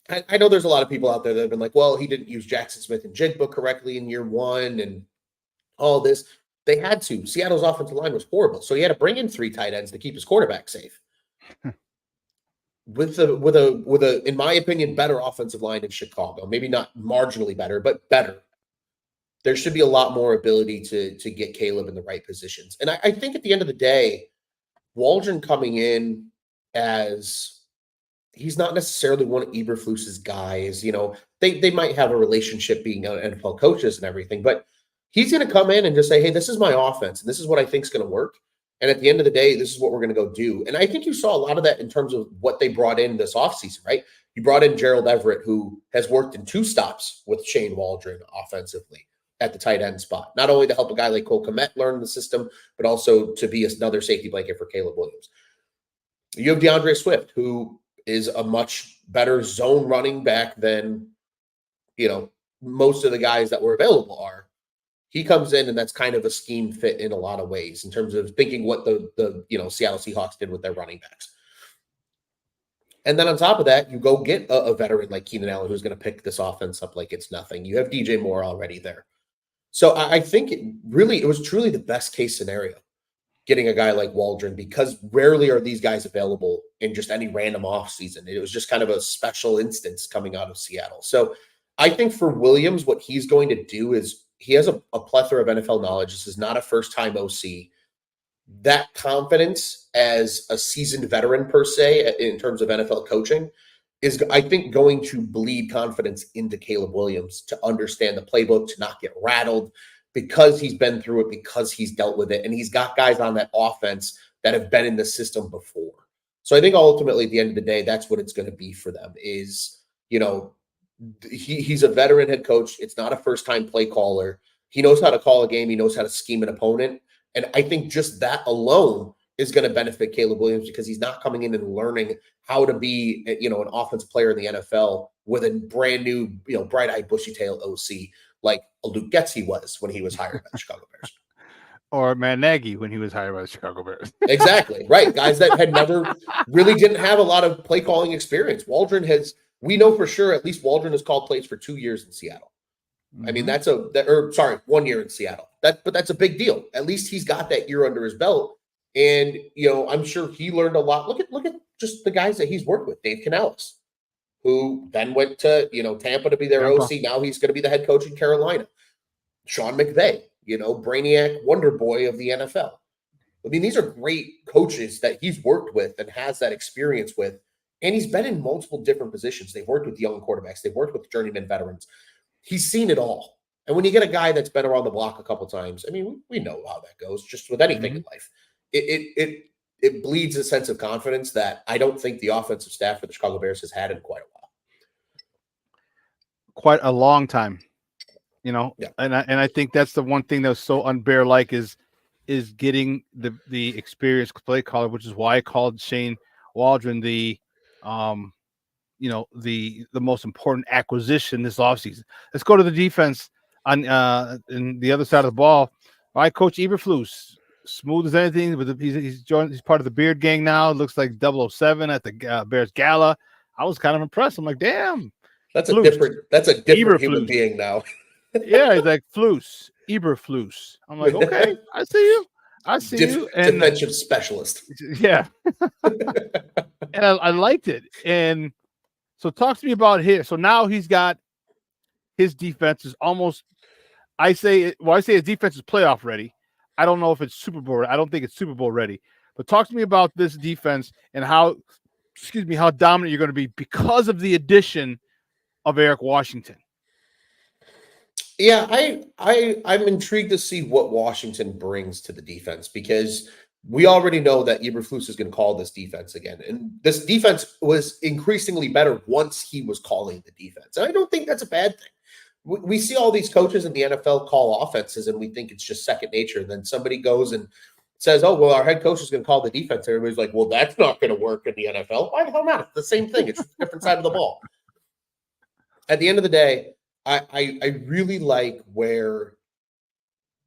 Speaker 25: I know there's a lot of people out there that have been like, well, he didn't use Jackson Smith and Jigba correctly in year one and all this. They had to. Seattle's offensive line was horrible. So he had to bring in 3 tight ends to keep his quarterback safe. With a, in my opinion, better offensive line in Chicago, maybe not marginally better, but better. There should be a lot more ability to get Caleb in the right positions. And I think at the end of the day, Waldron coming in as he's not necessarily one of Eberflus's guys. They might have a relationship being NFL coaches and everything, but he's going to come in and just say, hey, this is my offense, and this is what I think is going to work. And at the end of the day, this is what we're going to go do. And I think you saw a lot of that in terms of what they brought in this offseason, right? You brought in Gerald Everett, who has worked in 2 stops with Shane Waldron offensively at the tight end spot, not only to help a guy like Cole Kmet learn the system, but also to be another safety blanket for Caleb Williams. You have DeAndre Swift, who is a much better zone running back than, most of the guys that were available are. He comes in, and that's kind of a scheme fit in a lot of ways in terms of thinking what the Seattle Seahawks did with their running backs. And then on top of that, you go get a veteran like Keenan Allen, who's going to pick this offense up like it's nothing. You have DJ Moore already there. So I think it was truly the best case scenario, getting a guy like Waldron, because rarely are these guys available in just any random offseason. It was just kind of a special instance coming out of Seattle. So I think for Williams, what he's going to do is he has a plethora of NFL knowledge. This is not a first-time OC. That confidence as a seasoned veteran, per se, in terms of NFL coaching, is, I think, going to bleed confidence into Caleb Williams to understand the playbook, to not get rattled, because he's been through it, because he's dealt with it, and he's got guys on that offense that have been in the system before. So I think ultimately, at the end of the day, that's what it's going to be for them is, he's a veteran head coach. It's not a first-time play caller. He knows how to call a game. He knows how to scheme an opponent. And I think just that alone is going to benefit Caleb Williams, because he's not coming in and learning how to be, an offensive player in the NFL with a brand new, bright-eyed, bushy-tailed OC like Luke Getsy was when he was hired by the Chicago Bears.
Speaker 5: Or Matt Nagy when he was hired by the Chicago Bears.
Speaker 25: Exactly, right. Guys that had never really didn't have a lot of play-calling experience. We know for sure at least Waldron has called plays for 2 years in Seattle. I mean, 1 year in Seattle. But that's a big deal. At least he's got that year under his belt. And, I'm sure he learned a lot. Look at just the guys that he's worked with. Dave Canales, who then went to, Tampa to be their OC. Now he's going to be the head coach in Carolina. Sean McVay, Brainiac Wonder Boy of the NFL. I mean, these are great coaches that he's worked with and has that experience with. And he's been in multiple different positions. They've worked with young quarterbacks. They've worked with journeyman veterans. He's seen it all. And when you get a guy that's been around the block a couple times, I mean, we know how that goes just with anything in life. It bleeds a sense of confidence that I don't think the offensive staff for the Chicago Bears has had in quite a while.
Speaker 5: Quite a long time, Yeah. And I think that's the one thing that was so unbear-like is getting the experienced play caller, which is why I called Shane Waldron the most important acquisition this offseason. Let's go to the defense on the other side of the ball. All right, Coach Eberflus, smooth as anything, but he's part of the Beard Gang now. It looks like 007 at the Bears Gala. I was kind of impressed. I'm like, damn,
Speaker 25: that's a different human being now.
Speaker 5: Yeah, he's like Flus, Eberflus. I'm like, okay, I see you. And
Speaker 25: defensive specialist.
Speaker 5: Yeah. And I liked it. And so talk to me about his. So now he's got his defense is almost, I say his defense is playoff ready. I don't know if it's Super Bowl. I don't think it's Super Bowl ready. But talk to me about this defense and how dominant you're going to be because of the addition of Eric Washington.
Speaker 25: Yeah, I'm intrigued to see what Washington brings to the defense, because we already know that Eberflus is going to call this defense again. And this defense was increasingly better once he was calling the defense. And I don't think that's a bad thing. We see all these coaches in the NFL call offenses, and we think it's just second nature. And then somebody goes and says, oh, well, our head coach is going to call the defense. Everybody's like, well, that's not going to work in the NFL. Why the hell not? It's the same thing. It's just a different side of the ball. at the end of the day, I really like where,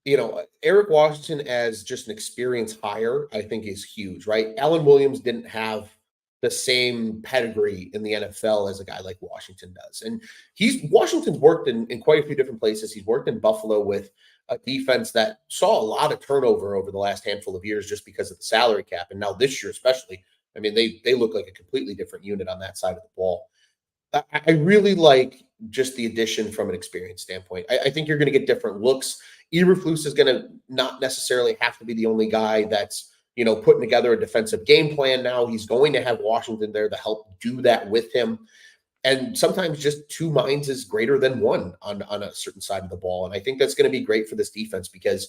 Speaker 25: Eric Washington as just an experienced hire, I think is huge, right? Alan Williams didn't have the same pedigree in the NFL as a guy like Washington does. And Washington's worked in quite a few different places. He's worked in Buffalo with a defense that saw a lot of turnover over the last handful of years just because of the salary cap. And now this year, especially, I mean, they look like a completely different unit on that side of the ball. I really like just the addition from an experience standpoint. I think you're going to get different looks. Eberflus is going to not necessarily have to be the only guy that's, putting together a defensive game plan now. He's going to have Washington there to help do that with him. And sometimes just two minds is greater than one on a certain side of the ball. And I think that's going to be great for this defense because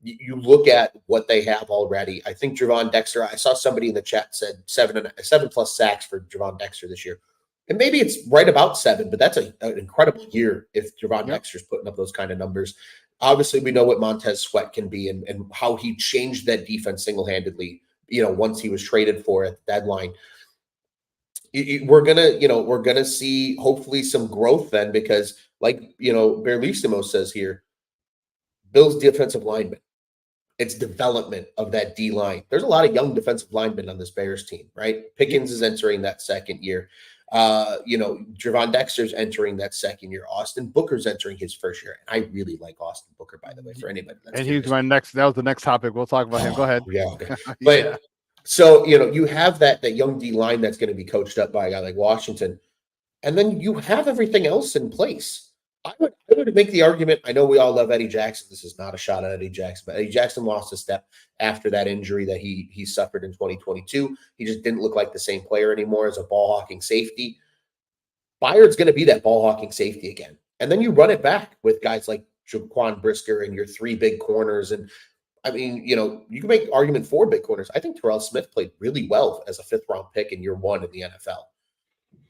Speaker 25: you look at what they have already. I think Gervon Dexter, I saw somebody in the chat said 7+ sacks for Gervon Dexter this year. And maybe it's right about 7, but that's an incredible year if Gervon Dexter's putting up those kind of numbers. Obviously, we know what Montez Sweat can be and how he changed that defense single-handedly, once he was traded for at the deadline. We're gonna see hopefully some growth then because, like Berlissimo says here, Bill's defensive lineman. It's development of that D line. There's a lot of young defensive linemen on this Bears team, right? Pickens is entering that second year. Gervon Dexter's entering that second year. Austin Booker's entering his first year. And I really like Austin Booker, by the way, for anybody.
Speaker 5: And he's that was the next topic. We'll talk about him. Go ahead.
Speaker 25: Yeah. Okay. But so, you have that young D line that's going to be coached up by a guy like Washington. And then you have everything else in place. I would make the argument. I know we all love Eddie Jackson. This is not a shot at Eddie Jackson, but Eddie Jackson lost a step after that injury that he suffered in 2022. He just didn't look like the same player anymore as a ball hawking safety. Bayard's going to be that ball hawking safety again. And then you run it back with guys like Jaquan Brisker and your 3 big corners. And I mean, you can make argument for big corners. I think Terrell Smith played really well as a 5th-round pick in year 1 in the NFL.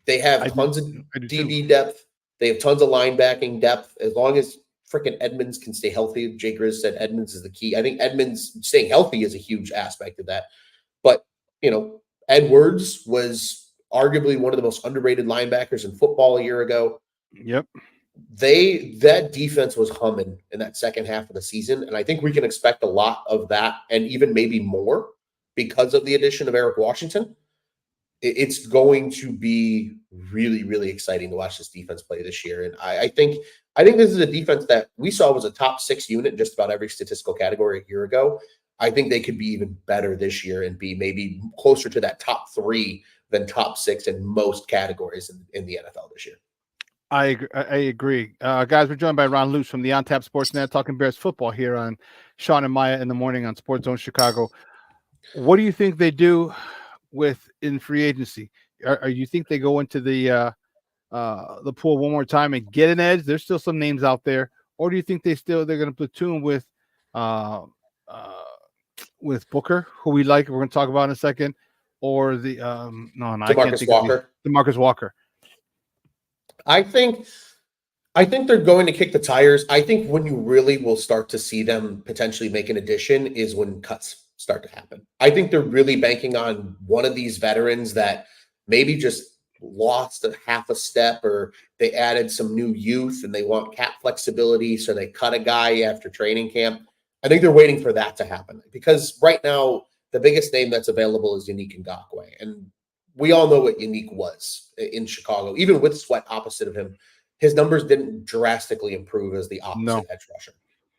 Speaker 25: They have tons of DB depth. They have tons of linebacking depth. As long as freaking Edmonds can stay healthy, Jay Grizz said Edmonds is the key. I think Edmonds staying healthy is a huge aspect of that. But, Edwards was arguably one of the most underrated linebackers in football a year ago.
Speaker 5: Yep.
Speaker 25: That defense was humming in that second half of the season. And I think we can expect a lot of that and even maybe more because of the addition of Eric Washington. It's going to be really, really exciting to watch this defense play this year. And I think this is a defense that we saw was a top 6 unit in just about every statistical category a year ago. I think they could be even better this year and be maybe closer to that top 3 than top 6 in most categories in the NFL this year.
Speaker 5: I agree. Guys, we're joined by Ron Luce from the On Tap Sports Net talking Bears football here on Shawn and Maya in the morning on Sports Zone Chicago. What do you think they do in free agency? Or you think they go into the pool one more time and get an edge? There's still some names out there. Or do you think they're going to platoon with Booker, who we like, we're going to talk about in a second, or the I can't think of DeMarcus Walker.
Speaker 25: I think they're going to kick the tires. I think when you really will start to see them potentially make an addition is when cuts start to happen. I think they're really banking on one of these veterans that maybe just lost a half a step, or they added some new youth and they want cap flexibility, so they cut a guy after training camp. I think they're waiting for that to happen because right now the biggest name that's available is Yannick Ngakoue. And we all know what Yannick was in Chicago. Even with Sweat opposite of him, his numbers didn't drastically improve as the opposite edge rusher.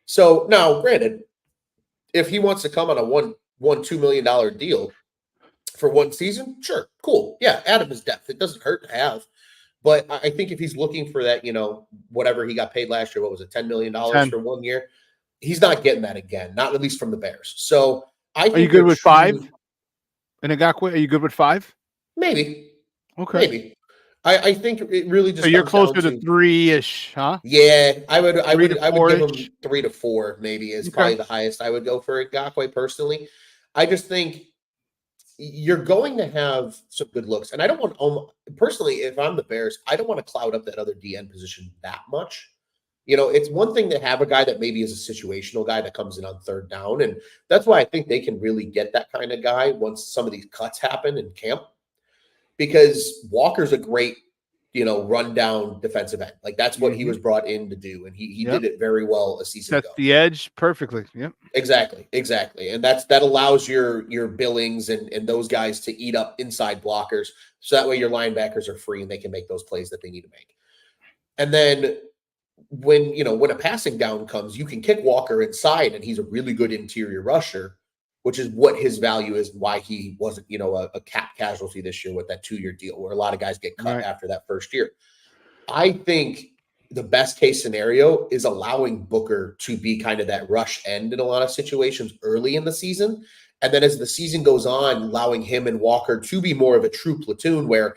Speaker 25: So now, granted, if he wants to come on a $2 million deal for one season, sure, cool. Yeah, add him his depth. It doesn't hurt to have. But I think if he's looking for that, whatever he got paid last year, what was it, $10 million for 1 year? He's not getting that again, not at least from the Bears. So I think
Speaker 5: are you good with 5? And Ngakoue, are you good with 5?
Speaker 25: Maybe.
Speaker 5: Okay.
Speaker 25: Maybe. I think it really just.
Speaker 5: So you're closer to 3-ish, huh?
Speaker 25: Yeah, I would give him 3 to 4. Maybe is probably the highest I would go for Ngakoue personally. I just think you're going to have some good looks, and I don't want personally. If I'm the Bears, I don't want to cloud up that other DN position that much. It's one thing to have a guy that maybe is a situational guy that comes in on 3rd down, and that's why I think they can really get that kind of guy once some of these cuts happen in camp. Because Walker's a great run down defensive end. Like that's what he was brought in to do, and he
Speaker 5: Yep.
Speaker 25: did it very well a season
Speaker 5: Sets
Speaker 25: ago.
Speaker 5: the edge perfectly. Yep.
Speaker 25: Exactly. And that allows your Billings and those guys to eat up inside blockers, so that way your linebackers are free and they can make those plays that they need to make. And then when a passing down comes, you can kick Walker inside, and he's a really good interior rusher, which is what his value is, and why he wasn't a cap casualty this year with that 2-year deal, where a lot of guys get cut after that first year. I think the best case scenario is allowing Booker to be kind of that rush end in a lot of situations early in the season. And then as the season goes on, allowing him and Walker to be more of a true platoon, where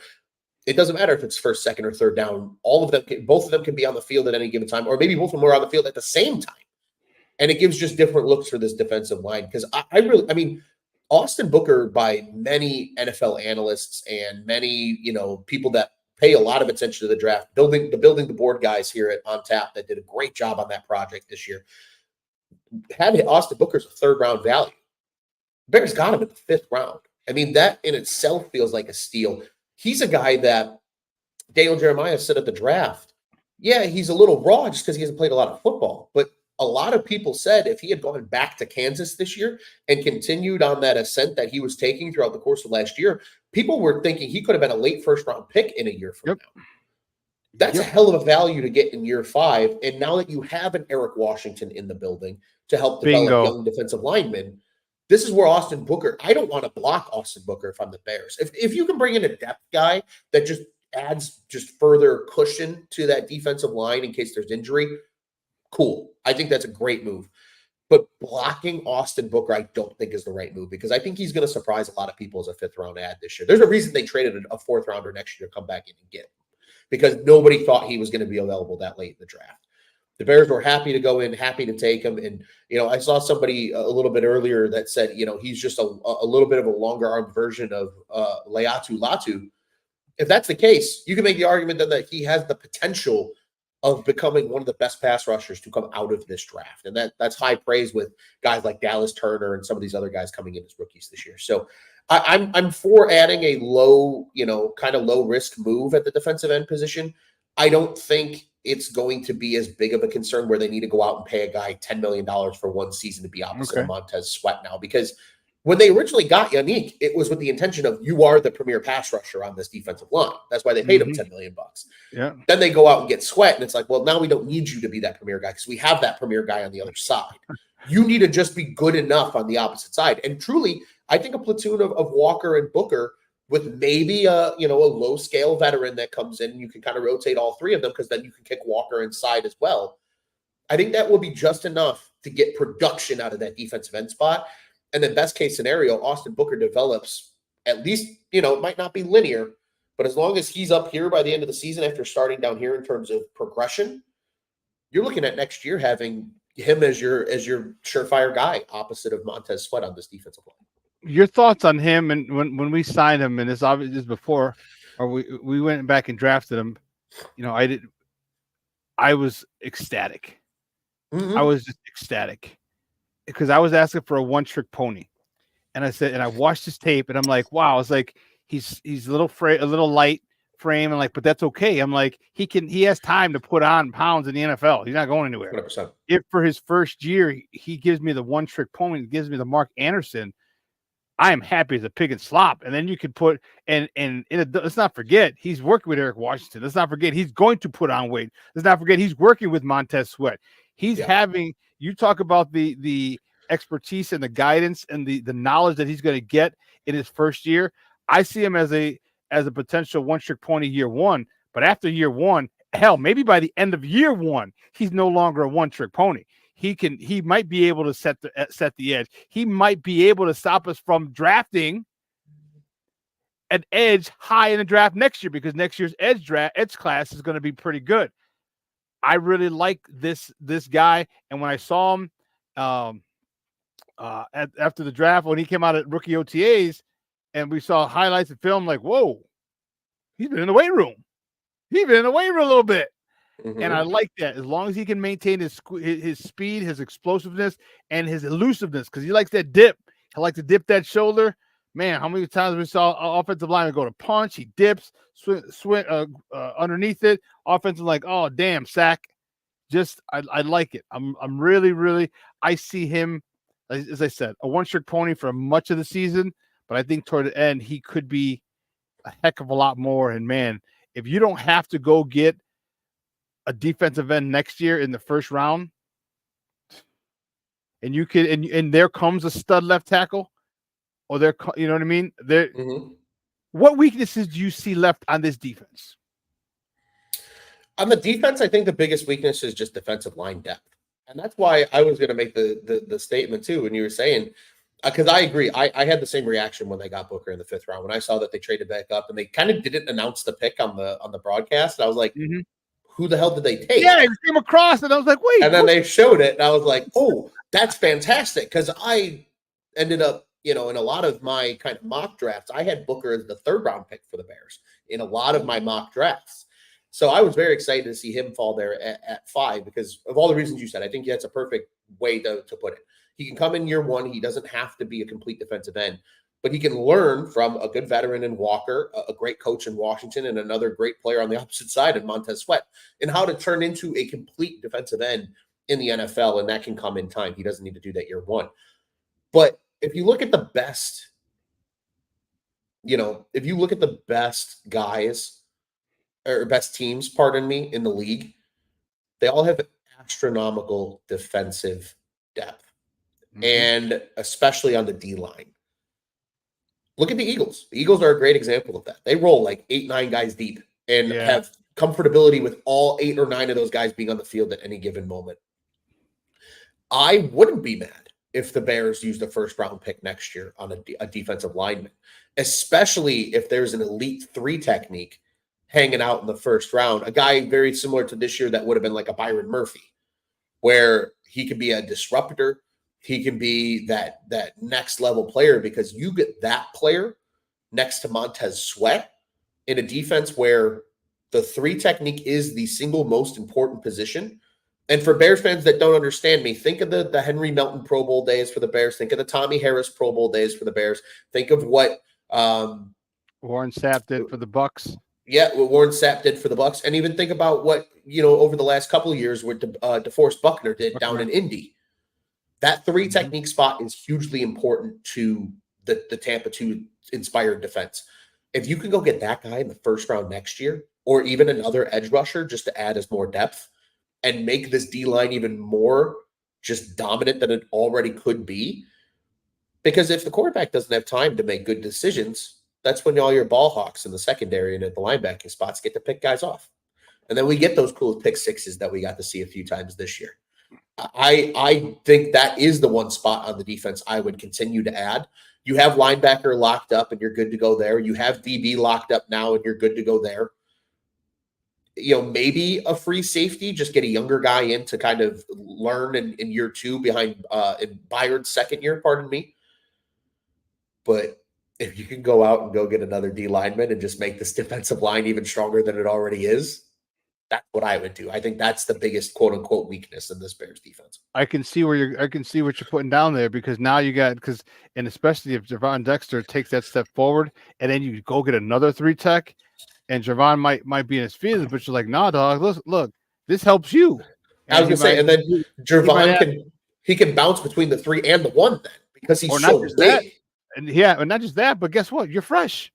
Speaker 25: it doesn't matter if it's first, second, or third down. Both of them can be on the field at any given time, or maybe both of them are on the field at the same time. And it gives just different looks for this defensive line. Because I mean, Austin Booker, by many NFL analysts and many, people that pay a lot of attention to the draft, building the board guys here at On Tap that did a great job on that project this year, had Austin Booker's a 3rd round value. Bears got him in the 5th round. I mean, that in itself feels like a steal. He's a guy that Daniel Jeremiah said at the draft, yeah, he's a little raw just because he hasn't played a lot of football. But a lot of people said if he had gone back to Kansas this year and continued on that ascent that he was taking throughout the course of last year, people were thinking he could have been a late 1st round pick in a year from now. That's a hell of a value to get in year 5. And now that you have an Eric Washington in the building to help develop young defensive linemen, this is where Austin Booker, I don't want to block Austin Booker if I'm the Bears. If you can bring in a depth guy that just adds just further cushion to that defensive line in case there's injury, cool. I think that's a great move. But blocking Austin Booker, I don't think is the right move, because I think he's going to surprise a lot of people as a 5th round ad this year. There's a reason they traded a 4th rounder next year to come back in and get him, because nobody thought he was going to be available that late in the draft. The Bears were happy to go in, happy to take him. And, I saw somebody a little bit earlier that said, he's just a little bit of a longer arm version of Leatu Latu. If that's the case, you can make the argument then that he has the potential of becoming one of the best pass rushers to come out of this draft. And that's high praise with guys like Dallas Turner and some of these other guys coming in as rookies this year. So I'm for adding a low, kind of low risk move at the defensive end position. I don't think it's going to be as big of a concern where they need to go out and pay a guy $10 million for one season to be opposite of Montez Sweat now, because when they originally got Yannick, it was with the intention of, you are the premier pass rusher on this defensive line. That's why they paid him $10 million.
Speaker 5: Yeah.
Speaker 25: Then they go out and get Sweat, and it's like, well, now we don't need you to be that premier guy because we have that premier guy on the other side. You need to just be good enough on the opposite side. And truly, I think a platoon of Walker and Booker with maybe a low scale veteran that comes in, you can kind of rotate all 3 of them, because then you can kick Walker inside as well. I think that will be just enough to get production out of that defensive end spot. And then best case scenario, Austin Booker develops at least, it might not be linear, but as long as he's up here by the end of the season after starting down here in terms of progression, you're looking at next year having him as your surefire guy opposite of Montez Sweat on this defensive line.
Speaker 5: Your thoughts on him, and when we signed him, and it's obvious just before, or we went back and drafted him, I was ecstatic.
Speaker 25: Mm-hmm.
Speaker 5: I was just ecstatic because I was asking for a one-trick pony, and I watched his tape, and I'm like, wow, it's like he's a little light frame, and like, but that's okay. I'm like, he has time to put on pounds in the NFL. He's not going anywhere.
Speaker 25: 100%.
Speaker 5: If for his first year he gives me the one-trick pony, gives me the Mark Anderson, I am happy as a pig in slop. And then you could put let's not forget he's working with Eric Washington. Let's not forget he's going to put on weight. Let's not forget he's working with Montez Sweat. He's having, you talk about the expertise and the guidance and the knowledge that he's going to get in his first year. I see him as a potential one-trick pony year 1, but after year 1, hell, maybe by the end of year 1, he's no longer a one-trick pony. He might be able to set the edge. He might be able to stop us from drafting an edge high in the draft next year, because next year's edge class is going to be pretty good. I really like this guy, and when I saw him after the draft, when he came out at rookie OTAs, and we saw highlights and film, like, whoa, he's been in the weight room. He's been in the weight room a little bit. Mm-hmm. And I like that, as long as he can maintain his speed, his explosiveness, and his elusiveness, because he likes that dip. He likes to dip that shoulder. Man, how many times we saw offensive lineman go to punch, he dips, swing underneath it. Offensive like, oh damn, sack. Just I like it. I'm really I see him, as I said, a one-trick pony for much of the season, but I think toward the end he could be a heck of a lot more. And man, if you don't have to go get a defensive end next year in the first round, and you can and there comes a stud left tackle. Or they're, you know what I mean? What weaknesses do you see left on this defense?
Speaker 25: On the defense, I think the biggest weakness is just defensive line depth. And that's why I was going to make the statement too when you were saying, because I agree. I had the same reaction when they got Booker in the 5th round. When I saw that they traded back up and they kind of didn't announce the pick on the broadcast. I was like, who the hell did they take?
Speaker 5: Yeah, it came across and I was like, wait.
Speaker 25: And then they showed it and I was like, oh, that's fantastic. Because I ended up, in a lot of my kind of mock drafts, I had Booker as the 3rd round pick for the Bears in a lot of my mock drafts. So I was very excited to see him fall there at 5 because of all the reasons you said. I think that's a perfect way to put it. He can come in year 1. He doesn't have to be a complete defensive end, but he can learn from a good veteran in Walker, a great coach in Washington, and another great player on the opposite side in Montez Sweat, and how to turn into a complete defensive end in the NFL. And that can come in time. He doesn't need to do that year 1. But if you look at the best, if you look at the best guys or best teams, pardon me, in the league, they all have astronomical defensive depth, and especially on the D line. Look at the Eagles. The Eagles are a great example of that. They roll like 8-9 guys deep and have comfortability with all 8 or 9 of those guys being on the field at any given moment. I wouldn't be mad if the Bears used a 1st round pick next year on a defensive lineman, especially if there's an elite 3 technique hanging out in the 1st round, a guy very similar to this year that would have been like a Byron Murphy, where he could be a disruptor. He can be that next level player because you get that player next to Montez Sweat in a defense where the 3 technique is the single most important position. And for Bears fans that don't understand me, think of the Henry Melton Pro Bowl days for the Bears. Think of the Tommy Harris Pro Bowl days for the Bears. Think of what
Speaker 5: Warren Sapp did for the Bucks.
Speaker 25: Yeah, what Warren Sapp did for the Bucks. And even think about what, over the last couple of years what DeForest Buckner did down in Indy. That 3 technique spot is hugely important to the Tampa 2 inspired defense. If you can go get that guy in the 1st round next year, or even another edge rusher just to add as more depth, and make this D-line even more just dominant than it already could be. Because if the quarterback doesn't have time to make good decisions, that's when all your ball hawks in the secondary and at the linebacking spots get to pick guys off. And then we get those cool pick sixes that we got to see a few times this year. I think that is the one spot on the defense I would continue to add. You have linebacker locked up and you're good to go there. You have DB locked up now and you're good to go there. Maybe a free safety, just get a younger guy in to kind of learn in year 2 behind in Byron's 2nd year, pardon me. But if you can go out and go get another D lineman and just make this defensive line even stronger than it already is, that's what I would do. I think that's the biggest quote unquote weakness in this Bears defense.
Speaker 5: I can see what you're putting down there because now you got, and especially if Gervon Dexter takes that step forward and then you go get another 3 tech. And Gervon might be in his feelings, but you're like, nah, dog. Look, this helps you.
Speaker 25: And I was gonna say, and then Gervon can bounce between the 3 and the 1 then because he's so big.
Speaker 5: That, and not just that, but guess what? You're fresh.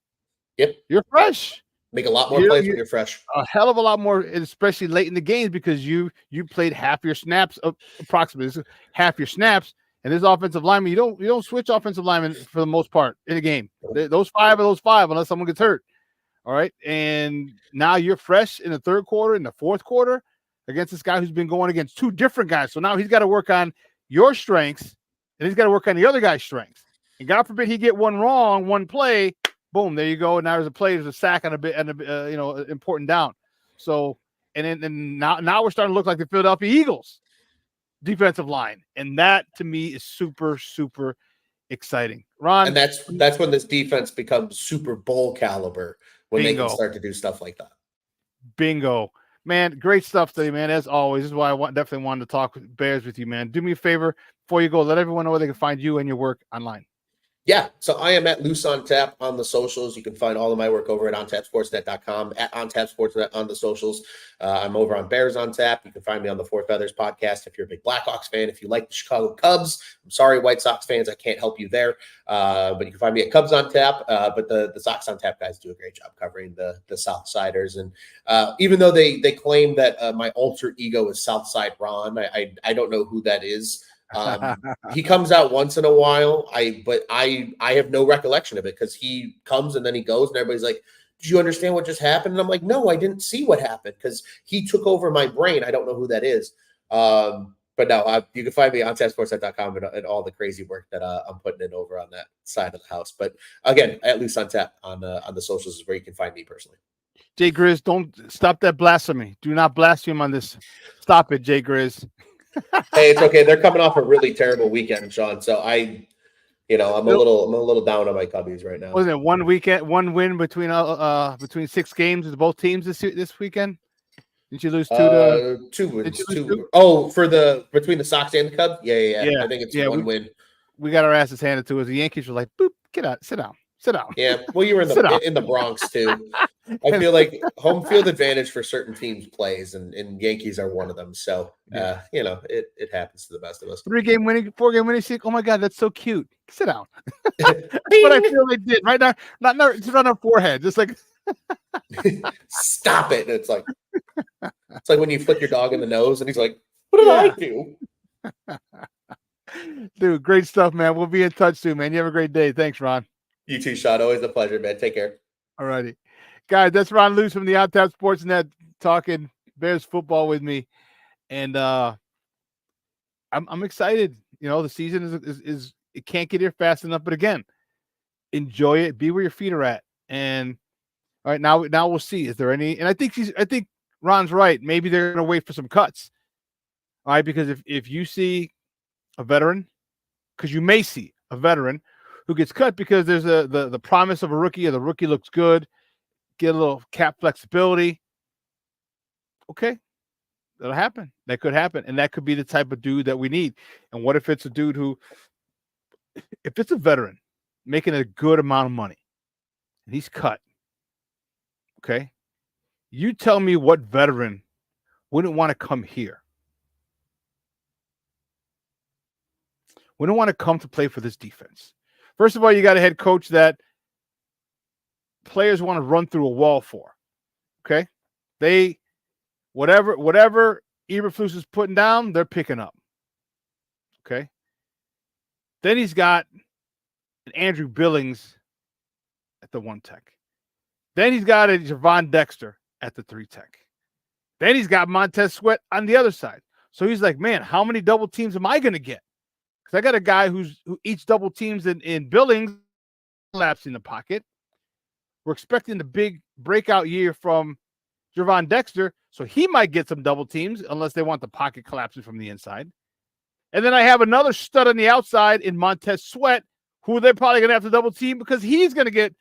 Speaker 25: Yep,
Speaker 5: you're fresh.
Speaker 25: Make a lot more plays when you're fresh.
Speaker 5: A hell of a lot more, especially late in the games because you played half your snaps, approximately half your snaps. And this offensive lineman, you don't switch offensive linemen for the most part in a game. Those 5 are those 5 unless someone gets hurt. All right. And now you're fresh in the 3rd quarter, in the 4th quarter against this guy who's been going against 2 different guys. So now he's got to work on your strengths and he's got to work on the other guy's strengths. And God forbid he get one wrong, one play, boom, there you go. And now there's a sack on important down. So, and now we're starting to look like the Philadelphia Eagles defensive line. And that to me is super, super exciting. Ron.
Speaker 25: And that's when this defense becomes Super Bowl caliber. When they can start to do stuff like that.
Speaker 5: Bingo. Man, great stuff today, man. As always, this is why I definitely wanted to talk Bears with you, man. Do me a favor before you go. Let everyone know where they can find you and your work online.
Speaker 25: Yeah, so I am at Loose on Tap on the socials. You can find all of my work over at ontapsportsnet.com, at ontapsportsnet on the socials. I'm over on Bears on Tap. You can find me on the Four Feathers podcast if you're a big Blackhawks fan. If you like the Chicago Cubs, I'm sorry, White Sox fans, I can't help you there. But you can find me at Cubs on Tap. But the Sox on Tap guys do a great job covering the Southsiders. And even though they claim that my alter ego is Southside Ron, I don't know who that is. He comes out once in a while. But I have no recollection of it because he comes and then he goes and everybody's like, did you understand what just happened? And I'm like, no, I didn't see what happened because he took over my brain. I don't know who that is. But no, you can find me on tapsportsnet.com and all the crazy work that I'm putting in over on that side of the house. But again, at least on tap on the socials is where you can find me personally.
Speaker 5: Jay Grizz, don't stop that blasphemy. Do not blaspheme on this. Stop it, Jay Grizz.
Speaker 25: Hey, it's okay. They're coming off a really terrible weekend, Shawn. So I'm a little down on my Cubbies right now.
Speaker 5: Wasn't it one win between 6 games with both teams this weekend? Didn't you lose
Speaker 25: 2 wins? Oh, between the Sox and the Cubs? Yeah. I think it's one win.
Speaker 5: We got our asses handed to us. The Yankees were like, boop, get out, sit down.
Speaker 25: Yeah, well, you were in the Bronx too. I feel like home field advantage for certain teams plays, and Yankees are one of them. So, it happens to the best of us.
Speaker 5: 4-game winning streak. Oh my God, that's so cute. Sit down. That's what I feel they did right now. Not just on our forehead, just like
Speaker 25: stop it. And it's like when you flick your dog in the nose, and he's like, "What did I
Speaker 5: do?" Dude, great stuff, man. We'll be in touch soon, man. You have a great day. Thanks, Ron.
Speaker 25: You too, Shawn. Always a pleasure, man. Take care.
Speaker 5: All righty. Guys, that's Ron Luce from the On Tap Sportsnet talking Bears football with me. And I'm excited. The season is it can't get here fast enough. But again, enjoy it. Be where your feet are at. And all right, now we'll see. Is there any? And I think Ron's right. Maybe they're gonna wait for some cuts. All right, because if you see a veteran, because you may see a veteran who gets cut because there's the promise of a rookie, or the rookie looks good, get a little cap flexibility. Okay, that'll happen. That could happen, and that could be the type of dude that we need. And what if it's a dude who, if it's a veteran making a good amount of money, and he's cut? Okay, you tell me what veteran wouldn't want to come here? Wouldn't want to come to play for this defense? First of all, you got a head coach that players want to run through a wall for. Okay, they whatever Eberflus is putting down, they're picking up. Okay, then he's got an Andrew Billings at the 1 tech. Then he's got a Gervon Dexter at the 3 tech. Then he's got Montez Sweat on the other side. So he's like, man, how many double teams am I going to get? Because I got a guy who eats double teams in Billings, laps in the pocket. We're expecting the big breakout year from Gervon Dexter, so he might get some double teams unless they want the pocket collapsing from the inside. And then I have another stud on the outside in Montez Sweat, who they're probably going to have to double team because he's going to get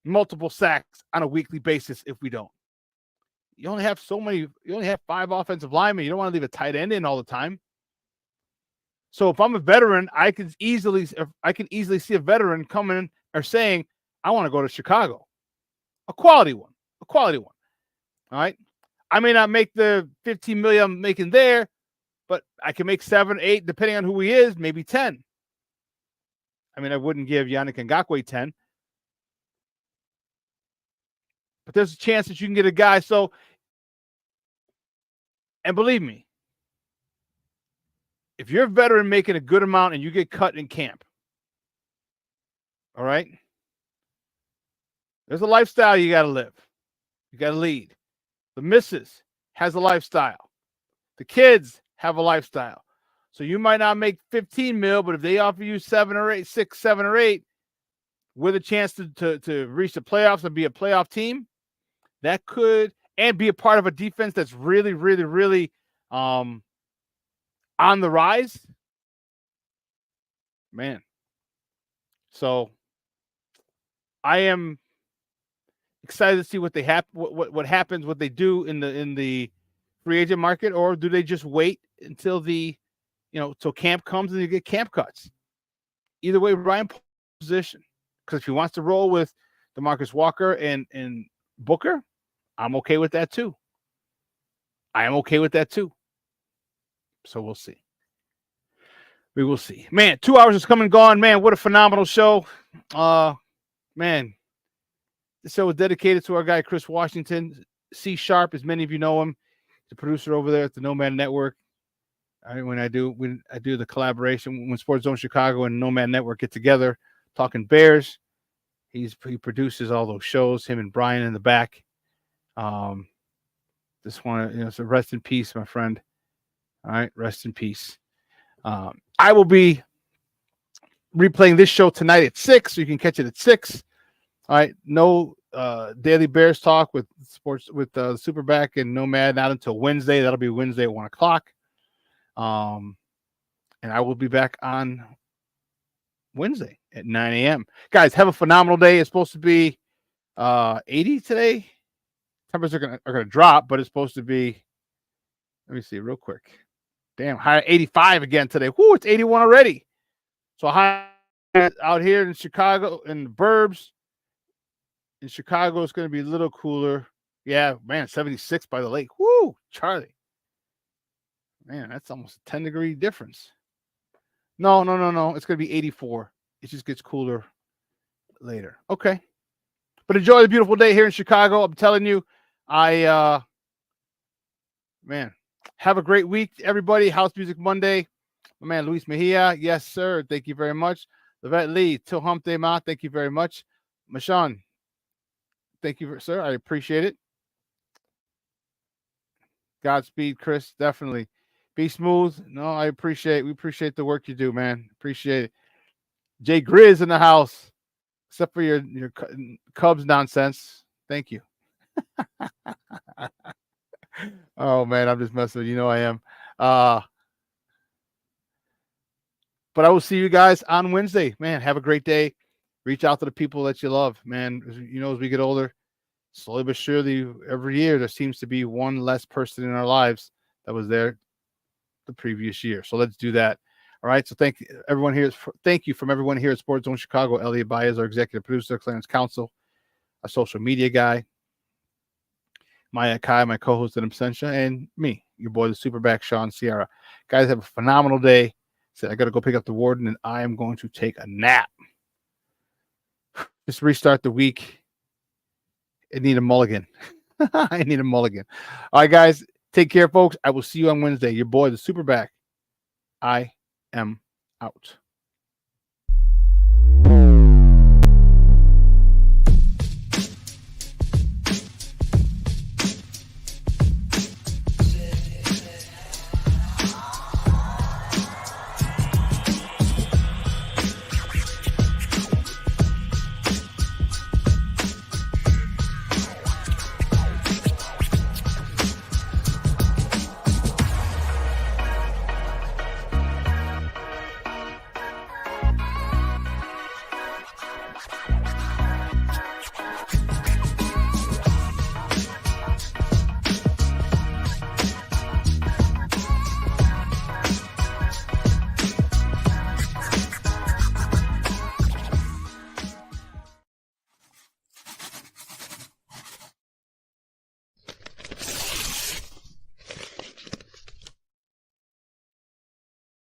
Speaker 5: multiple sacks on a weekly basis if we don't. You only have 5 offensive linemen. You don't want to leave a tight end in all the time. So if I'm a veteran, I can easily see a veteran coming or saying, I want to go to Chicago. A quality one. All right. I may not make the $15 million I'm making there, but I can make 7, 8, depending on who he is, maybe 10. I mean, I wouldn't give Yannick Ngakoue 10. But there's a chance that you can get a guy. So, and believe me, if you're a veteran making a good amount and you get cut in camp, all right, there's a lifestyle you got to live. You got to lead. The missus has a lifestyle. The kids have a lifestyle. So you might not make 15 mil, but if they offer you 7 or 8, 6, 7 or 8, with a chance to reach the playoffs and be a playoff team, that could, and be a part of a defense that's really, really, really on the rise, man. So I am excited to see what they what happens, what they do in the free agent market, or do they just wait until till camp comes and you get camp cuts? either way, Ryan position, because if he wants to roll with DeMarcus Walker and Booker, I'm okay with that too. I am okay with that too. So we'll see. We will see. Man, 2 hours is come and gone. Man, what a phenomenal show. Man, this show is dedicated to our guy, Chris Washington, C Sharp, as many of you know him, the producer over there at the Nomad Network. When I do the collaboration, when Sports Zone Chicago and Nomad Network get together, talking Bears, he produces all those shows, him and Brian in the back. Just want to, so rest in peace, my friend. All right, rest in peace. I will be replaying this show tonight at 6, so you can catch it at 6. All right, no Daily Bears talk with SuperBack and Nomad not until Wednesday. That'll be Wednesday at 1 o'clock. And I will be back on Wednesday at 9 a.m. Guys, have a phenomenal day. It's supposed to be 80 today. Temperatures are gonna drop, but it's supposed to be. Let me see real quick. Damn, high 85 again today. Whoo, it's 81 already. So high out here in Chicago, in the burbs. In Chicago, it's going to be a little cooler. Yeah, man, 76 by the lake. Woo, Charlie. Man, that's almost a 10-degree difference. No. It's going to be 84. It just gets cooler later. Okay. But enjoy the beautiful day here in Chicago. I'm telling you, man, have a great week, everybody. House Music Monday. My man, Luis Mejia. Yes, sir. Thank you very much. Levette Lee, Till Hump Day Ma. Thank you very much. Mashawn. Thank you, sir. I appreciate it. Godspeed, Chris. Definitely. Be smooth. No, we appreciate the work you do, man. Appreciate it. Jay Grizz in the house. Except for your Cubs nonsense. Thank you. Oh, man, I'm just messing with you. You know I am. But I will see you guys on Wednesday. Man, have a great day. Reach out to the people that you love, man. As we get older, slowly but surely, every year there seems to be one less person in our lives that was there the previous year. So let's do that. All right. So thank you from everyone here at Sports Zone Chicago. Elliot Baez, our executive producer, Clarence Council, a social media guy, Maya Kai, my co-host in absentia, and me, your boy, the SuperBack, Shawn Sierra. Guys, have a phenomenal day. I got to go pick up the warden, and I am going to take a nap. Just restart the week. I need a mulligan. I need a mulligan. All right, guys. Take care, folks. I will see you on Wednesday. Your boy, the SuperBack. I am out.